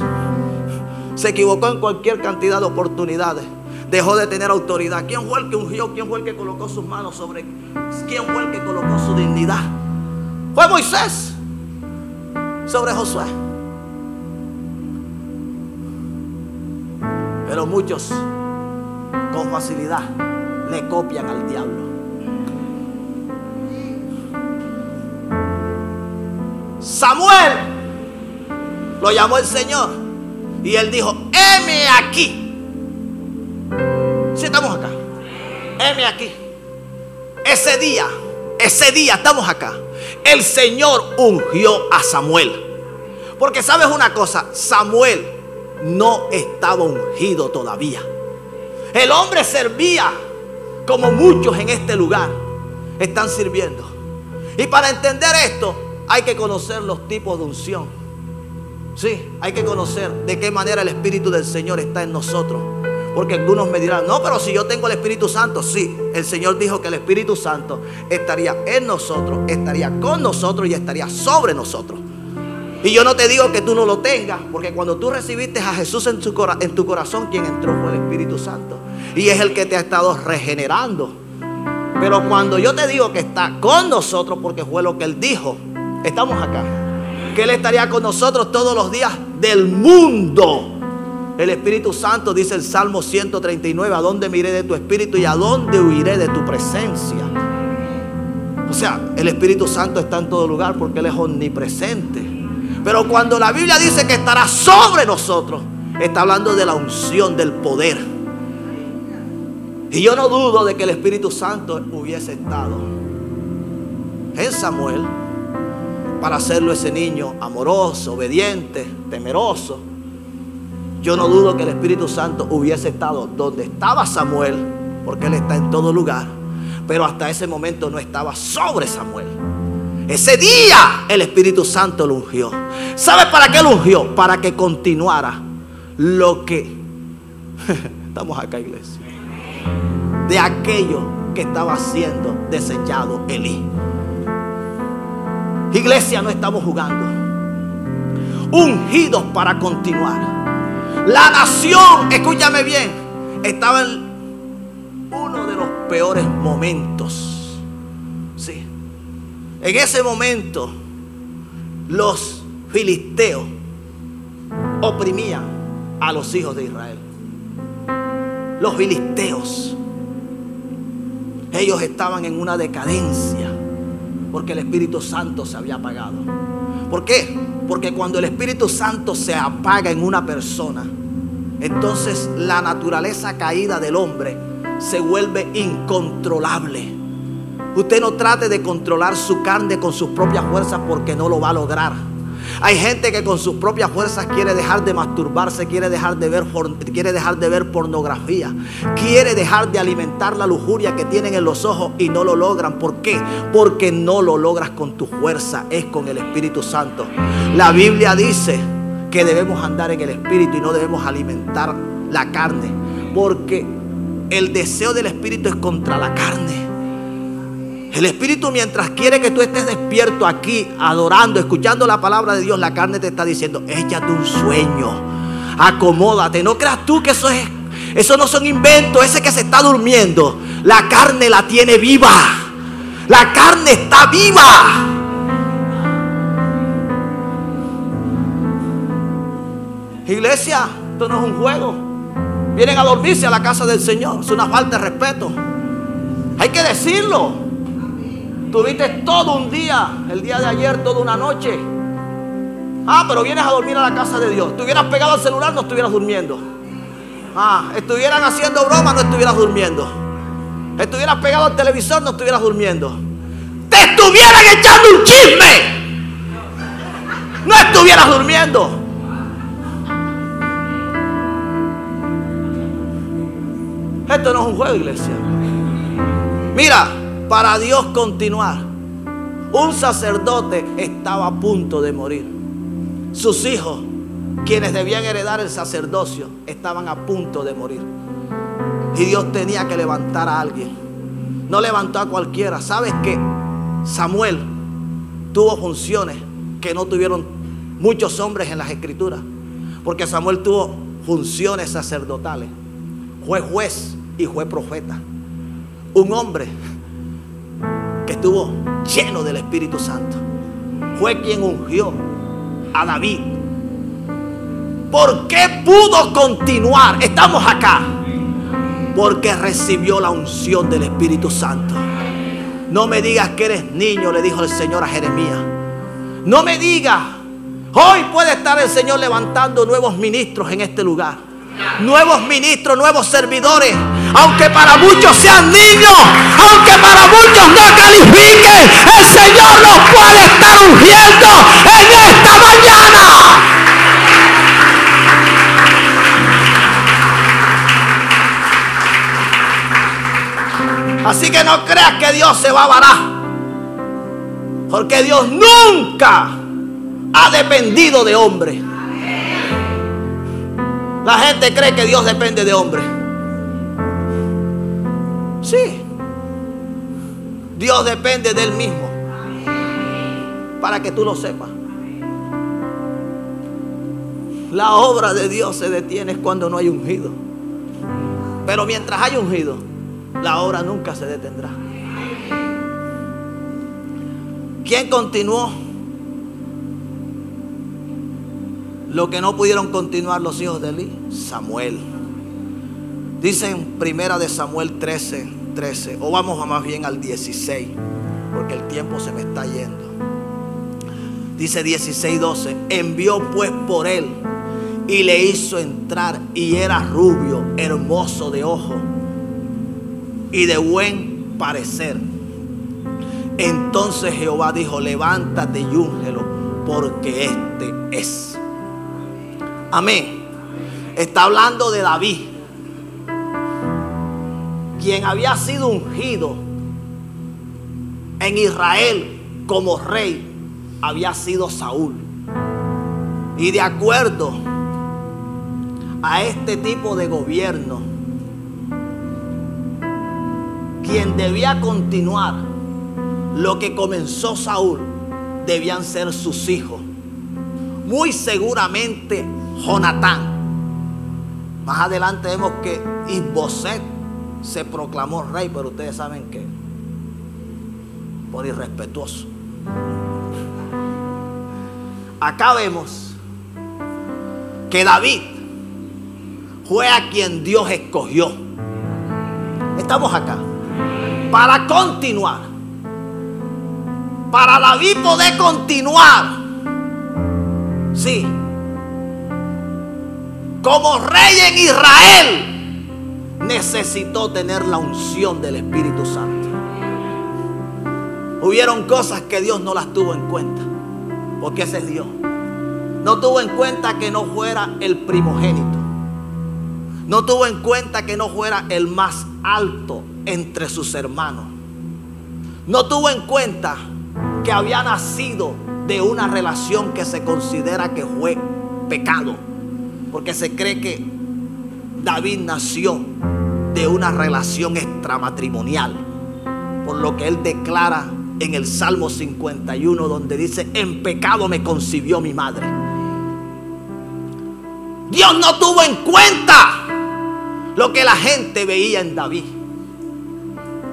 se equivocó en cualquier cantidad de oportunidades, dejó de tener autoridad. ¿Quién fue el que ungió? ¿Quién fue el que colocó sus manos sobre? ¿Quién fue el que colocó su dignidad? Fue Moisés sobre Josué. Pero muchos con facilidad le copian al diablo. Samuel lo llamó el Señor y él dijo, heme aquí. Si estamos acá, heme aquí. Ese día estamos acá. El Señor ungió a Samuel. Porque sabes una cosa, Samuel no estaba ungido todavía. El hombre servía como muchos en este lugar están sirviendo. Y para entender esto hay que conocer los tipos de unción. Sí, hay que conocer de qué manera el Espíritu del Señor está en nosotros. Porque algunos me dirán, no, pero si yo tengo el Espíritu Santo. Sí, el Señor dijo que el Espíritu Santo estaría en nosotros, estaría con nosotros y estaría sobre nosotros. Y yo no te digo que tú no lo tengas, porque cuando tú recibiste a Jesús en tu corazón, quien entró fue el Espíritu Santo. Y es el que te ha estado regenerando. Pero cuando yo te digo que está con nosotros, porque fue lo que Él dijo, estamos acá, que Él estaría con nosotros todos los días del mundo. El Espíritu Santo, dice el Salmo 139, ¿a dónde me iré de tu Espíritu y a dónde huiré de tu presencia? O sea, el Espíritu Santo está en todo lugar porque Él es omnipresente. Pero cuando la Biblia dice que estará sobre nosotros, está hablando de la unción, del poder. Y yo no dudo de que el Espíritu Santo hubiese estado en Samuel para hacerlo ese niño amoroso, obediente, temeroso. Yo no dudo que el Espíritu Santo hubiese estado donde estaba Samuel, porque Él está en todo lugar. Pero hasta ese momento no estaba sobre Samuel. Ese día el Espíritu Santo lo ungió. ¿Sabe para qué lo ungió? Para que continuara lo que estamos acá, iglesia, de aquello que estaba siendo desechado Elí. Iglesia, no estamos jugando. Ungidos para continuar. La nación, escúchame bien, estaba en uno de los peores momentos. Sí. En ese momento, los filisteos oprimían a los hijos de Israel. Los filisteos, ellos estaban en una decadencia porque el Espíritu Santo se había apagado. ¿Por qué? Porque cuando el Espíritu Santo se apaga en una persona, entonces la naturaleza caída del hombre se vuelve incontrolable. Usted no trate de controlar su carne con sus propias fuerzas, porque no lo va a lograr. Hay gente que con sus propias fuerzas quiere dejar de masturbarse, quiere dejar de ver pornografía, quiere dejar de alimentar la lujuria que tienen en los ojos y no lo logran. ¿Por qué? Porque no lo logras con tu fuerza, es con el Espíritu Santo. La Biblia dice que debemos andar en el Espíritu y no debemos alimentar la carne, porque el deseo del Espíritu es contra la carne. El Espíritu, mientras quiere que tú estés despierto aquí, adorando, escuchando la palabra de Dios, la carne te está diciendo: échate un sueño, acomódate. No creas tú que eso no son inventos. Ese que se está durmiendo, la carne la tiene viva. La carne está viva. Iglesia, esto no es un juego. Vienen a dormirse a la casa del Señor. Es una falta de respeto. Hay que decirlo. Tuviste todo un día, el día de ayer, toda una noche. Pero vienes a dormir a la casa de Dios. Estuvieras pegado al celular, no estuvieras durmiendo. Estuvieran haciendo broma, no estuvieras durmiendo. Estuvieras pegado al televisor, no estuvieras durmiendo. Te estuvieran echando un chisme, no estuvieras durmiendo. Esto no es un juego, iglesia. Mira, para Dios continuar, un sacerdote estaba a punto de morir. Sus hijos, quienes debían heredar el sacerdocio, estaban a punto de morir. Y Dios tenía que levantar a alguien. No levantó a cualquiera. ¿Sabes qué? Samuel tuvo funciones que no tuvieron muchos hombres en las Escrituras, porque Samuel tuvo funciones sacerdotales. Fue juez y fue profeta. Un hombre que estuvo lleno del Espíritu Santo. Fue quien ungió a David. ¿Por qué pudo continuar? Estamos acá porque recibió la unción del Espíritu Santo. No me digas que eres niño, le dijo el Señor a Jeremías. No me digas. Hoy puede estar el Señor levantando nuevos ministros en este lugar. Nuevos ministros, nuevos servidores. Aunque para muchos sean niños, aunque para muchos no califiquen, el Señor los puede estar ungiendo en esta mañana. Así que no creas que Dios se va a varar, porque Dios nunca ha dependido de hombre. La gente cree que Dios depende de hombre. Sí, Dios depende de Él mismo. Para que tú lo sepas. La obra de Dios se detiene cuando no hay ungido. Pero mientras hay ungido, la obra nunca se detendrá. ¿Quién continuó lo que no pudieron continuar los hijos de Elí? Samuel. Dice en primera de Samuel 13, o vamos a más bien al 16, porque el tiempo se me está yendo. Dice 16:12, envió pues por él y le hizo entrar, y era rubio, hermoso de ojo y de buen parecer. Entonces Jehová dijo: levántate y úngelo, porque este es. Amén. Está hablando de David, quien había sido ungido en Israel como rey, había sido Saúl. Y de acuerdo a este tipo de gobierno, quien debía continuar lo que comenzó Saúl debían ser sus hijos. Muy seguramente Jonatán. Más adelante vemos que Isboset se proclamó rey, pero ustedes saben que por irrespetuoso. Acá vemos que David fue a quien Dios escogió. Estamos acá para continuar. Para David poder continuar, sí, como rey en Israel, necesitó tener la unción del Espíritu Santo. Hubieron cosas que Dios no las tuvo en cuenta, porque ese es Dios. No tuvo en cuenta que no fuera el primogénito. No tuvo en cuenta que no fuera el más alto entre sus hermanos. No tuvo en cuenta que había nacido de una relación que se considera que fue pecado, porque se cree que David nació de una relación extramatrimonial, por lo que él declara en el Salmo 51, donde dice: en pecado me concibió mi madre. Dios no tuvo en cuenta lo que la gente veía en David.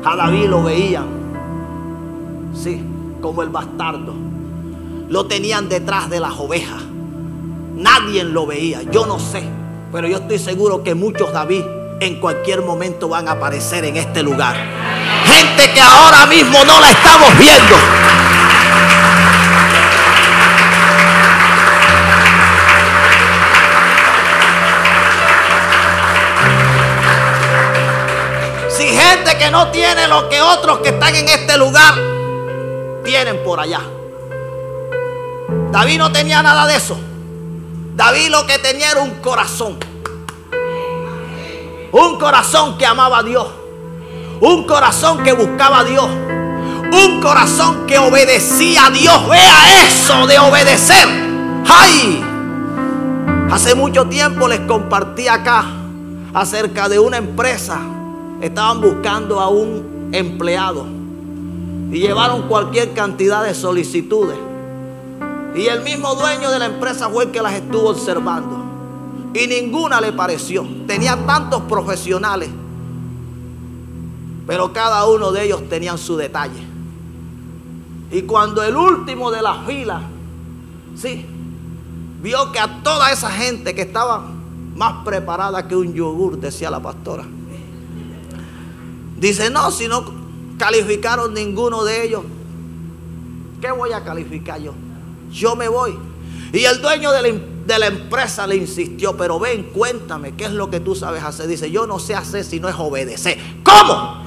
A David lo veían, sí, como el bastardo. Lo tenían detrás de las ovejas. Nadie lo veía. Yo no sé, pero yo estoy seguro que muchos David en cualquier momento van a aparecer en este lugar. Gente que ahora mismo no la estamos viendo. Si gente que no tiene lo que otros que están en este lugar tienen por allá. David no tenía nada de eso. David lo que tenía era un corazón. Un corazón que amaba a Dios. Un corazón que buscaba a Dios. Un corazón que obedecía a Dios. Vea eso de obedecer. ¡Ay! Hace mucho tiempo les compartí acá acerca de una empresa. Estaban buscando a un empleado y llevaron cualquier cantidad de solicitudes. Y el mismo dueño de la empresa fue el que las estuvo observando. Y ninguna le pareció. Tenía tantos profesionales, pero cada uno de ellos tenían su detalle. Y cuando el último de la fila, sí, vio que a toda esa gente que estaba más preparada que un yogur, decía la pastora, dice: no, si no calificaron ninguno de ellos, ¿qué voy a calificar yo? Yo me voy. Y el dueño de la empresa le insistió: pero ven, cuéntame, ¿qué es lo que tú sabes hacer? Dice: yo no sé hacer sino es obedecer. ¿Cómo?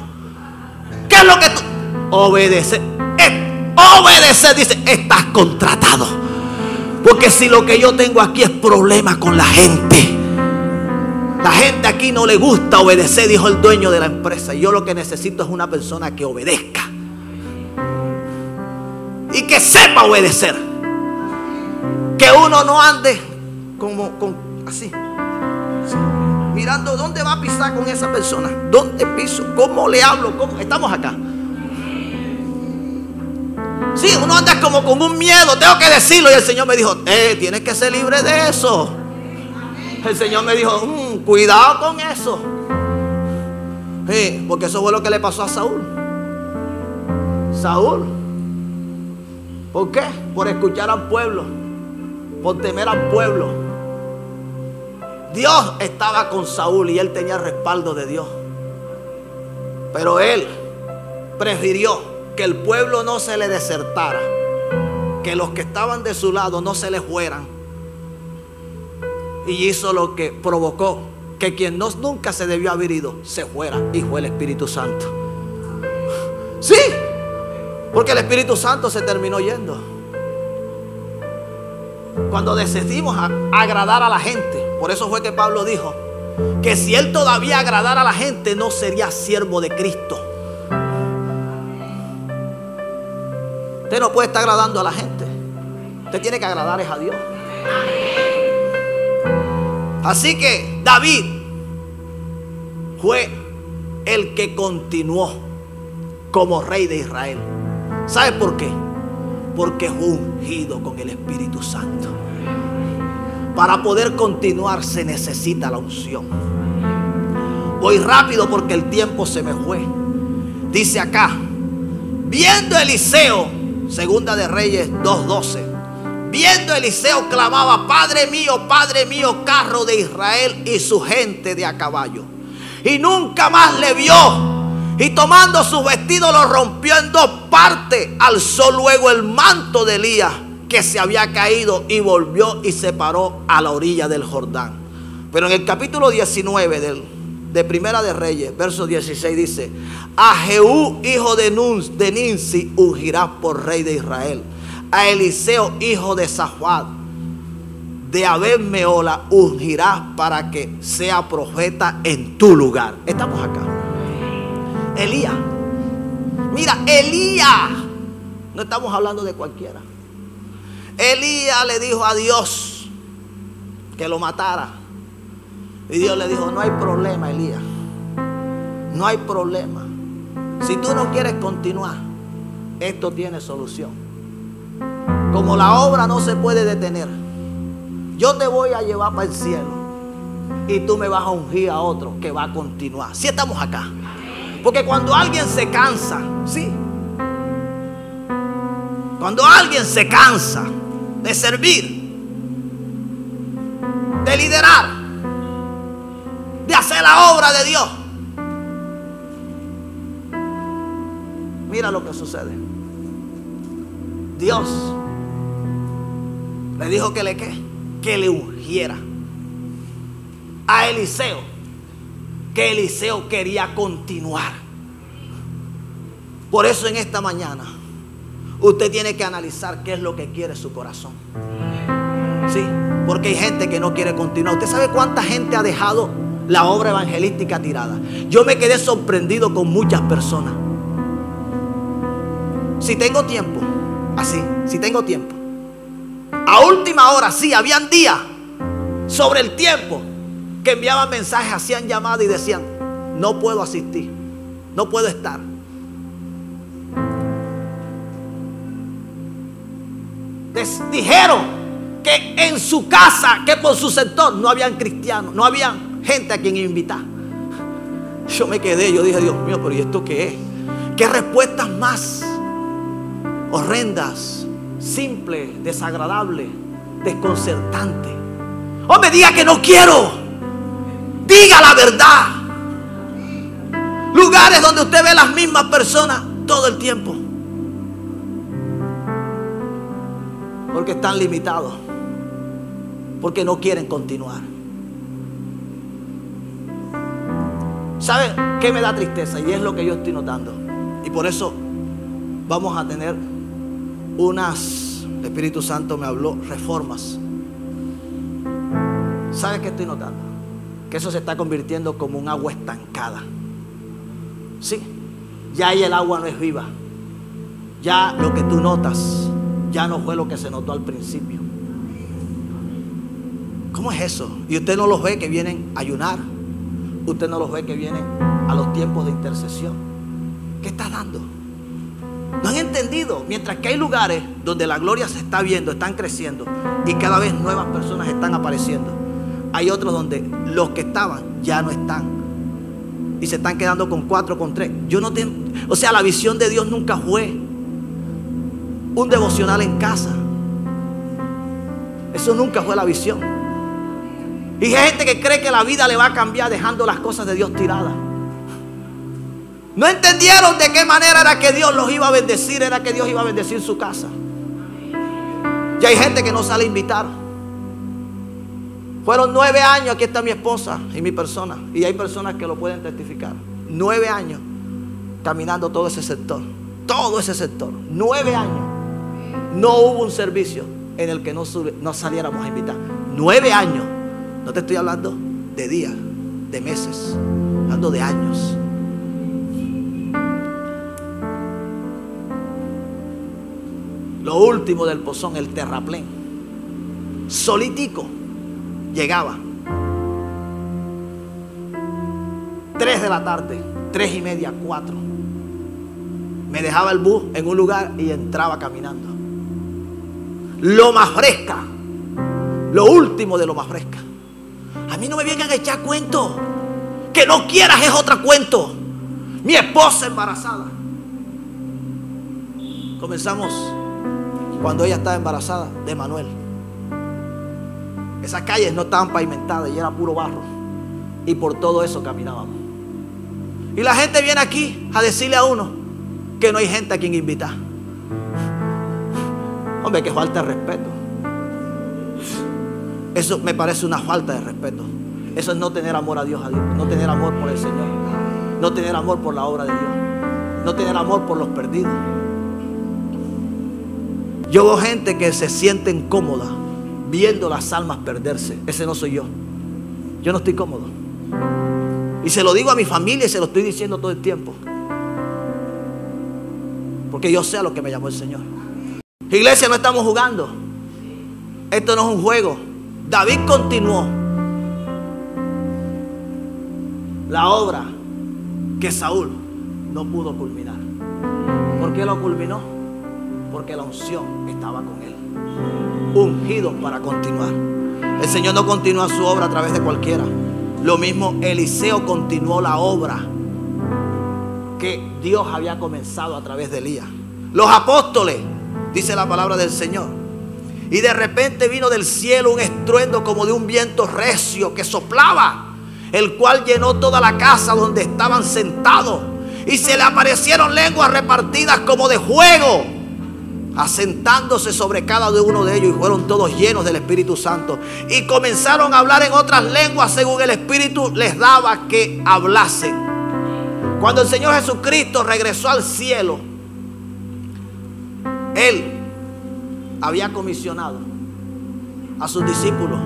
¿Qué es lo que tú? Obedecer. Obedecer, dice: estás contratado. Porque si lo que yo tengo aquí es problema con la gente. La gente aquí no le gusta obedecer, dijo el dueño de la empresa. Y yo lo que necesito es una persona que obedezca y que sepa obedecer. Que uno no ande como así, mirando dónde va a pisar con esa persona, dónde piso, cómo le hablo, cómo. Estamos acá. Sí, uno anda como con un miedo, tengo que decirlo. Y el Señor me dijo: tienes que ser libre de eso. El Señor me dijo: cuidado con eso. Sí, porque eso fue lo que le pasó a Saúl. Saúl, ¿por qué? Por escuchar al pueblo, por temer al pueblo. Dios estaba con Saúl y él tenía el respaldo de Dios. Pero él prefirió que el pueblo no se le desertara, que los que estaban de su lado no se le fueran. Y hizo lo que provocó que quien nunca se debió haber ido se fuera, y fue el Espíritu Santo. Sí, porque el Espíritu Santo se terminó yendo. Cuando decidimos agradar a la gente. Por eso fue que Pablo dijo que si él todavía agradara a la gente, no sería siervo de Cristo. Usted no puede estar agradando a la gente. Usted tiene que agradar a Dios. Así que David fue el que continuó como rey de Israel. ¿Sabe por qué? porque es ungido con el Espíritu Santo. Para poder continuar se necesita la unción. Voy rápido porque el tiempo se me fue. Dice acá, viendo Eliseo, Segunda de Reyes 2:12, viendo Eliseo clamaba: Padre mío, carro de Israel y su gente de a caballo. Y nunca más le vio. Y tomando sus vestidos los rompió en dos partes. Alzó luego el manto de Elías que se había caído y volvió y se paró a la orilla del Jordán. Pero en el capítulo 19 de Primera de Reyes, verso 16 dice: a Jehú, hijo de Nimsi, ungirás por rey de Israel. A Eliseo, hijo de Safat, de Abel Meola, ungirás para que sea profeta en tu lugar. Estamos acá. Elías. Mira, Elías. No estamos hablando de cualquiera. Elías le dijo a Dios que lo matara. Y Dios le dijo: no hay problema, Elías. No hay problema. Si tú no quieres continuar, esto tiene solución. Como la obra no se puede detener, yo te voy a llevar para el cielo y tú me vas a ungir a otro que va a continuar. Si estamos acá. Porque cuando alguien se cansa, sí, cuando alguien se cansa de servir, de liderar, de hacer la obra de Dios, mira lo que sucede. Dios le dijo que le ungiera a Eliseo, que Eliseo quería continuar. Por eso en esta mañana usted tiene que analizar qué es lo que quiere su corazón. Sí, porque hay gente que no quiere continuar. ¿Usted sabe cuánta gente ha dejado la obra evangelística tirada? Yo me quedé sorprendido con muchas personas. Si tengo tiempo, si tengo tiempo, a última hora, sí, habían días sobre el tiempo que enviaban mensajes, hacían llamadas y decían: no puedo asistir, no puedo estar. Dijeron que en su casa, que por su sector no habían cristianos, no habían gente a quien invitar. Yo me quedé, yo dije: Dios mío, pero ¿y esto qué es? ¿Qué respuestas más horrendas, simples, desagradables, desconcertantes? Oh, me diga que no quiero. Diga la verdad. Lugares donde usted ve las mismas personas todo el tiempo, porque están limitados, porque no quieren continuar. ¿Sabe qué me da tristeza? Y es lo que yo estoy notando. Y por eso vamos a tener el Espíritu Santo me habló, reformas. ¿Sabe qué estoy notando? Que eso se está convirtiendo como un agua estancada. Sí, ya ahí el agua no es viva. Ya lo que tú notas ya no fue lo que se notó al principio. ¿Cómo es eso? Y usted no los ve que vienen a ayunar. Usted no los ve que vienen a los tiempos de intercesión. ¿Qué está dando? No han entendido. Mientras que hay lugares donde la gloria se está viendo, están creciendo y cada vez nuevas personas están apareciendo, hay otros donde los que estaban ya no están y se están quedando con 4, con 3. O sea, la visión de Dios nunca fue un devocional en casa. Eso nunca fue la visión. Y hay gente que cree que la vida le va a cambiar dejando las cosas de Dios tiradas. No entendieron de qué manera era que Dios los iba a bendecir, era que Dios iba a bendecir su casa. Y hay gente que no sale a invitar. Fueron 9 años, aquí está mi esposa y mi persona, y hay personas que lo pueden testificar. 9 años caminando todo ese sector. 9 años. No hubo un servicio en el que no saliéramos a invitar. 9 años. No te estoy hablando de días, de meses, hablando de años. Lo último del Pozón, el terraplén, solitico, llegaba 3 de la tarde, 3:30, 4. Me dejaba el bus en un lugar y entraba caminando. lo más fresca, lo último de lo más fresca. A mí no me vengan a echar cuentos. Que no quieras es otro cuento. Mi esposa embarazada. Comenzamos cuando ella estaba embarazada de Manuel. Esas calles no estaban pavimentadas y era puro barro. Y por todo eso caminábamos. Y la gente viene aquí a decirle a uno que no hay gente a quien invitar. Hombre, que falta de respeto. Eso me parece una falta de respeto. Eso es no tener amor a Dios, no tener amor por el Señor, no tener amor por la obra de Dios, no tener amor por los perdidos. Yo veo gente que se siente incómoda viendo las almas perderse. Ese no soy yo. Yo no estoy cómodo. Y se lo digo a mi familia y se lo estoy diciendo todo el tiempo. Porque yo sé a lo que me llamó el Señor. Iglesia, no estamos jugando. Esto no es un juego. David continuó la obra que Saúl no pudo culminar. ¿Por qué lo culminó? Porque la unción estaba con él, ungido para continuar. El Señor no continúa su obra a través de cualquiera. Lo mismo Eliseo continuó la obra que Dios había comenzado a través de Elías. Los apóstoles, dice la palabra del Señor, y de repente vino del cielo un estruendo como de un viento recio que soplaba, el cual llenó toda la casa donde estaban sentados, y se le aparecieron lenguas repartidas como de fuego, asentándose sobre cada uno de ellos, y fueron todos llenos del Espíritu Santo, y comenzaron a hablar en otras lenguas según el Espíritu les daba que hablasen. Cuando el Señor Jesucristo regresó al cielo, Él había comisionado a sus discípulos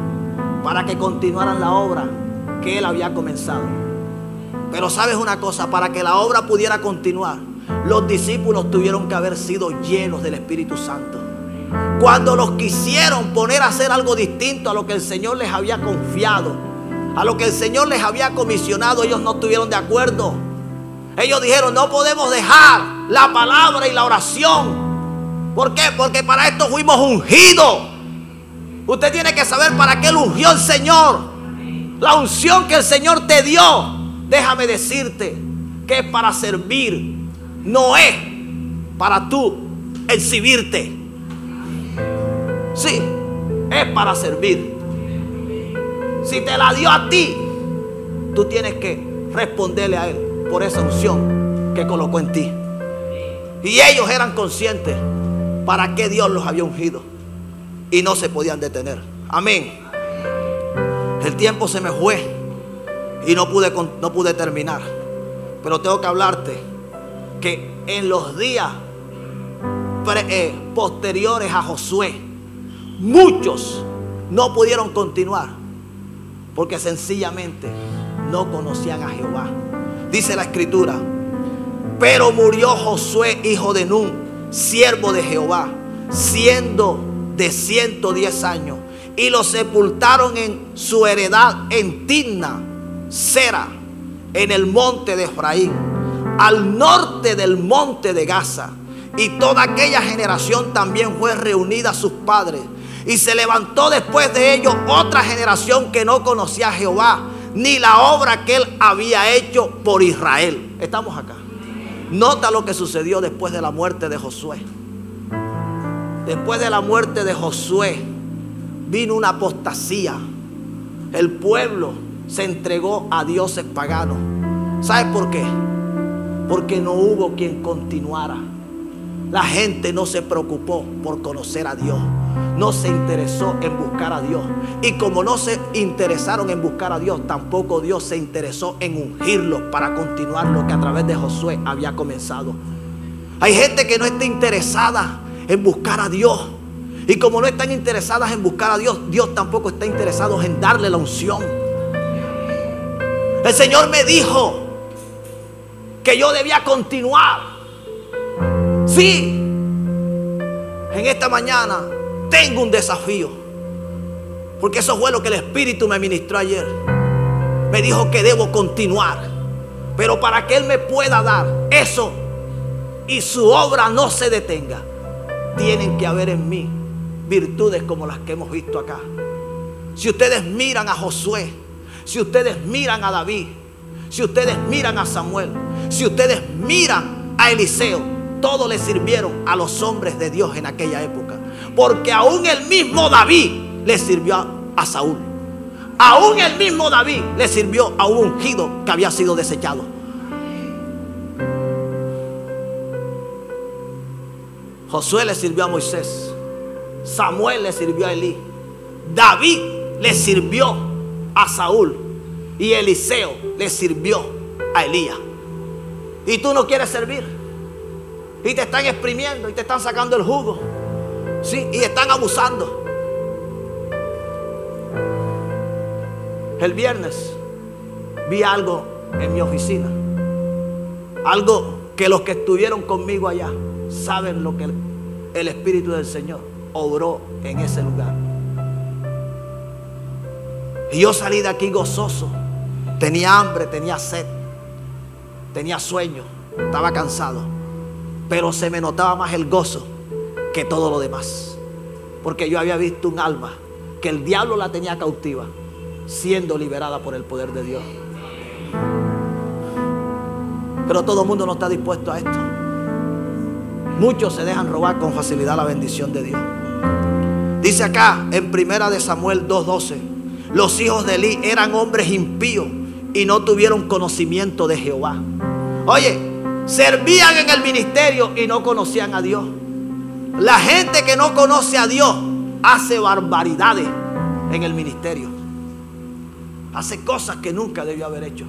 para que continuaran la obra que Él había comenzado. Pero sabes una cosa, para que la obra pudiera continuar, los discípulos tuvieron que haber sido llenos del Espíritu Santo. Cuando los quisieron poner a hacer algo distinto a lo que el Señor les había confiado, a lo que el Señor les había comisionado, ellos no estuvieron de acuerdo. Ellos dijeron: no podemos dejar la palabra y la oración. ¿Por qué? Porque para esto fuimos ungidos. Usted tiene que saber para qué lo ungió el Señor. La unción que el Señor te dio, déjame decirte que es para servir. No es para tú exhibirte. Sí, es para servir. Si te la dio a ti, tú tienes que responderle a Él por esa unción que colocó en ti. Y ellos eran conscientes para qué Dios los había ungido y no se podían detener. Amén. El tiempo se me fue y no pude terminar, pero tengo que hablarte que en los días posteriores a Josué, muchos no pudieron continuar porque sencillamente no conocían a Jehová. Dice la Escritura: pero murió Josué, hijo de Nun, siervo de Jehová, siendo de 110 años, y lo sepultaron en su heredad en Timna Sera, en el monte de Efraín, al norte del monte de Gaza. Y toda aquella generación también fue reunida a sus padres. Y se levantó después de ellos otra generación que no conocía a Jehová, ni la obra que Él había hecho por Israel. Estamos acá. Nota lo que sucedió después de la muerte de Josué. Después de la muerte de Josué vino una apostasía. El pueblo se entregó a dioses paganos. ¿Sabes por qué? Porque no hubo quien continuara. La gente no se preocupó por conocer a Dios, no se interesó en buscar a Dios. Y como no se interesaron en buscar a Dios, tampoco Dios se interesó en ungirlos para continuar lo que a través de Josué había comenzado. Hay gente que no está interesada en buscar a Dios. Y como no están interesadas en buscar a Dios, Dios tampoco está interesado en darle la unción. El Señor me dijo que yo debía continuar. Sí, en esta mañana tengo un desafío, porque eso fue lo que el Espíritu me ministró ayer. Me dijo que debo continuar, pero para que Él me pueda dar eso y su obra no se detenga, tienen que haber en mí virtudes como las que hemos visto acá. Si ustedes miran a Josué, si ustedes miran a David, si ustedes miran a Samuel, si ustedes miran a Eliseo, todos le sirvieron a los hombres de Dios en aquella época. Porque aún el mismo David le sirvió a Saúl. Aún el mismo David le sirvió a un ungido que había sido desechado. Josué le sirvió a Moisés. Samuel le sirvió a Elí. David le sirvió a Saúl. Y Eliseo le sirvió a Elías. Y tú no quieres servir. Y te están exprimiendo y te están sacando el jugo. Sí, y están abusando. El viernes vi algo en mi oficina. Algo que los que estuvieron conmigo allá saben lo que el Espíritu del Señor obró en ese lugar. Y yo salí de aquí gozoso. Tenía hambre, tenía sed, tenía sueño, estaba cansado. Pero se me notaba más el gozo que todo lo demás. Porque yo había visto un alma que el diablo la tenía cautiva, siendo liberada por el poder de Dios. Pero todo el mundo no está dispuesto a esto. Muchos se dejan robar con facilidad la bendición de Dios. Dice acá en 1 Samuel 2:12: los hijos de Elí eran hombres impíos y no tuvieron conocimiento de Jehová. Oye, servían en el ministerio y no conocían a Dios. La gente que no conoce a Dios hace barbaridades en el ministerio. Hace cosas que nunca debió haber hecho.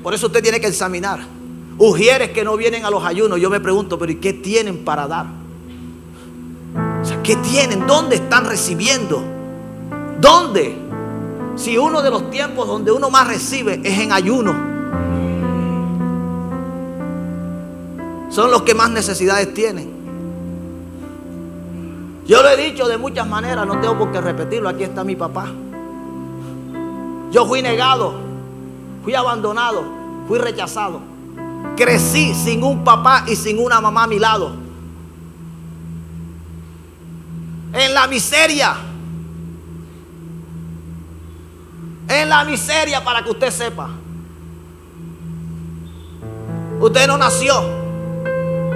Por eso usted tiene que examinar. Ujieres que no vienen a los ayunos. Yo me pregunto, pero ¿y qué tienen para dar? O sea, ¿qué tienen? ¿Dónde están recibiendo? ¿Dónde? Si uno de los tiempos donde uno más recibe es en ayuno. Son los que más necesidades tienen. Yo lo he dicho de muchas maneras, no tengo por qué repetirlo. Aquí está mi papá. Yo fui negado, fui abandonado, fui rechazado. Crecí sin un papá y sin una mamá a mi lado. En la miseria. En la miseria, para que usted sepa. Usted no nació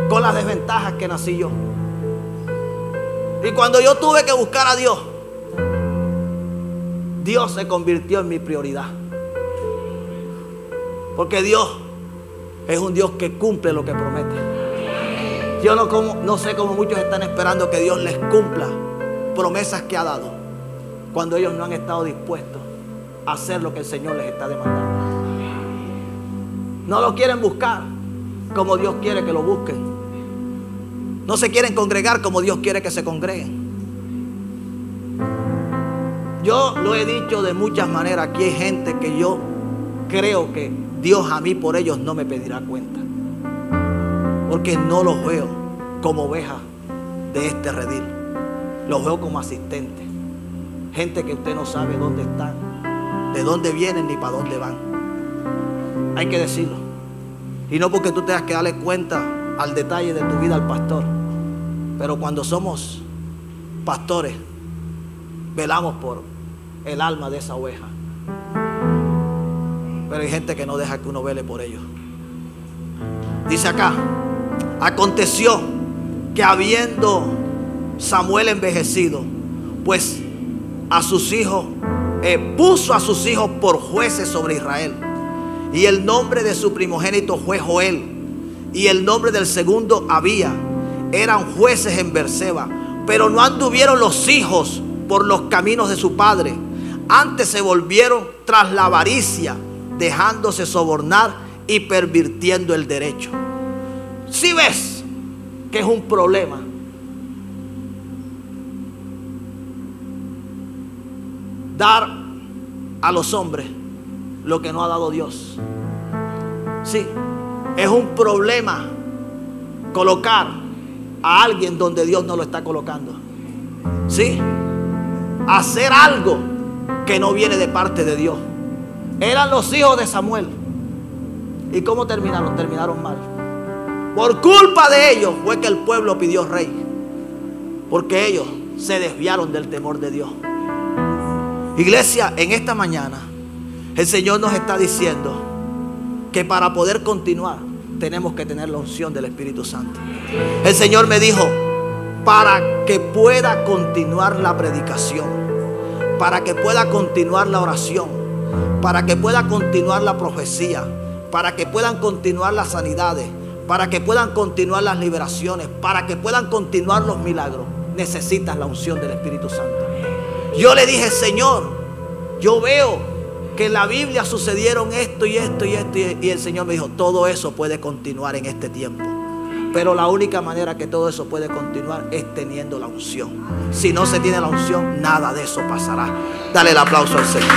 con las desventajas que nací yo. Y cuando yo tuve que buscar a Dios, Dios se convirtió en mi prioridad. Porque Dios es un Dios que cumple lo que promete. Yo no sé cómo muchos están esperando que Dios les cumpla promesas que ha dado, cuando ellos no han estado dispuestos a hacer lo que el Señor les está demandando. No lo quieren buscar como Dios quiere que lo busquen. No se quieren congregar como Dios quiere que se congreguen. Yo lo he dicho de muchas maneras. Aquí hay gente que yo creo que Dios a mí por ellos no me pedirá cuenta. Porque no los veo como ovejas de este redil. Los veo como asistentes. Gente que usted no sabe dónde están, de dónde vienen ni para dónde van. Hay que decirlo. Y no porque tú tengas que darle cuenta al detalle de tu vida al pastor. Pero cuando somos pastores, velamos por el alma de esa oveja. Pero hay gente que no deja que uno vele por ellos. Dice acá: aconteció que habiendo Samuel envejecido, pues a sus hijos puso a sus hijos por jueces sobre Israel. Y el nombre de su primogénito fue Joel, y el nombre del segundo Abía. Eran jueces en Berseba, pero no anduvieron los hijos por los caminos de su padre. Antes se volvieron tras la avaricia, dejándose sobornar y pervirtiendo el derecho. Si ves que es un problema, dar a los hombres lo que no ha dado Dios. Sí, es un problema colocar a alguien donde Dios no lo está colocando. Sí, hacer algo que no viene de parte de Dios. Eran los hijos de Samuel. ¿Y cómo terminaron? Terminaron mal. Por culpa de ellos fue que el pueblo pidió rey. Porque ellos se desviaron del temor de Dios. Iglesia, en esta mañana el Señor nos está diciendo que para poder continuar tenemos que tener la unción del Espíritu Santo. El Señor me dijo, para que pueda continuar la predicación, para que pueda continuar la oración, para que pueda continuar la profecía, para que puedan continuar las sanidades, para que puedan continuar las liberaciones, para que puedan continuar los milagros, necesitas la unción del Espíritu Santo. Yo le dije, Señor, yo veo que en la Biblia sucedieron esto y esto y esto, y el Señor me dijo, todo eso puede continuar en este tiempo, pero la única manera que todo eso puede continuar es teniendo la unción. Si no se tiene la unción, nada de eso pasará. Dale el aplauso al Señor.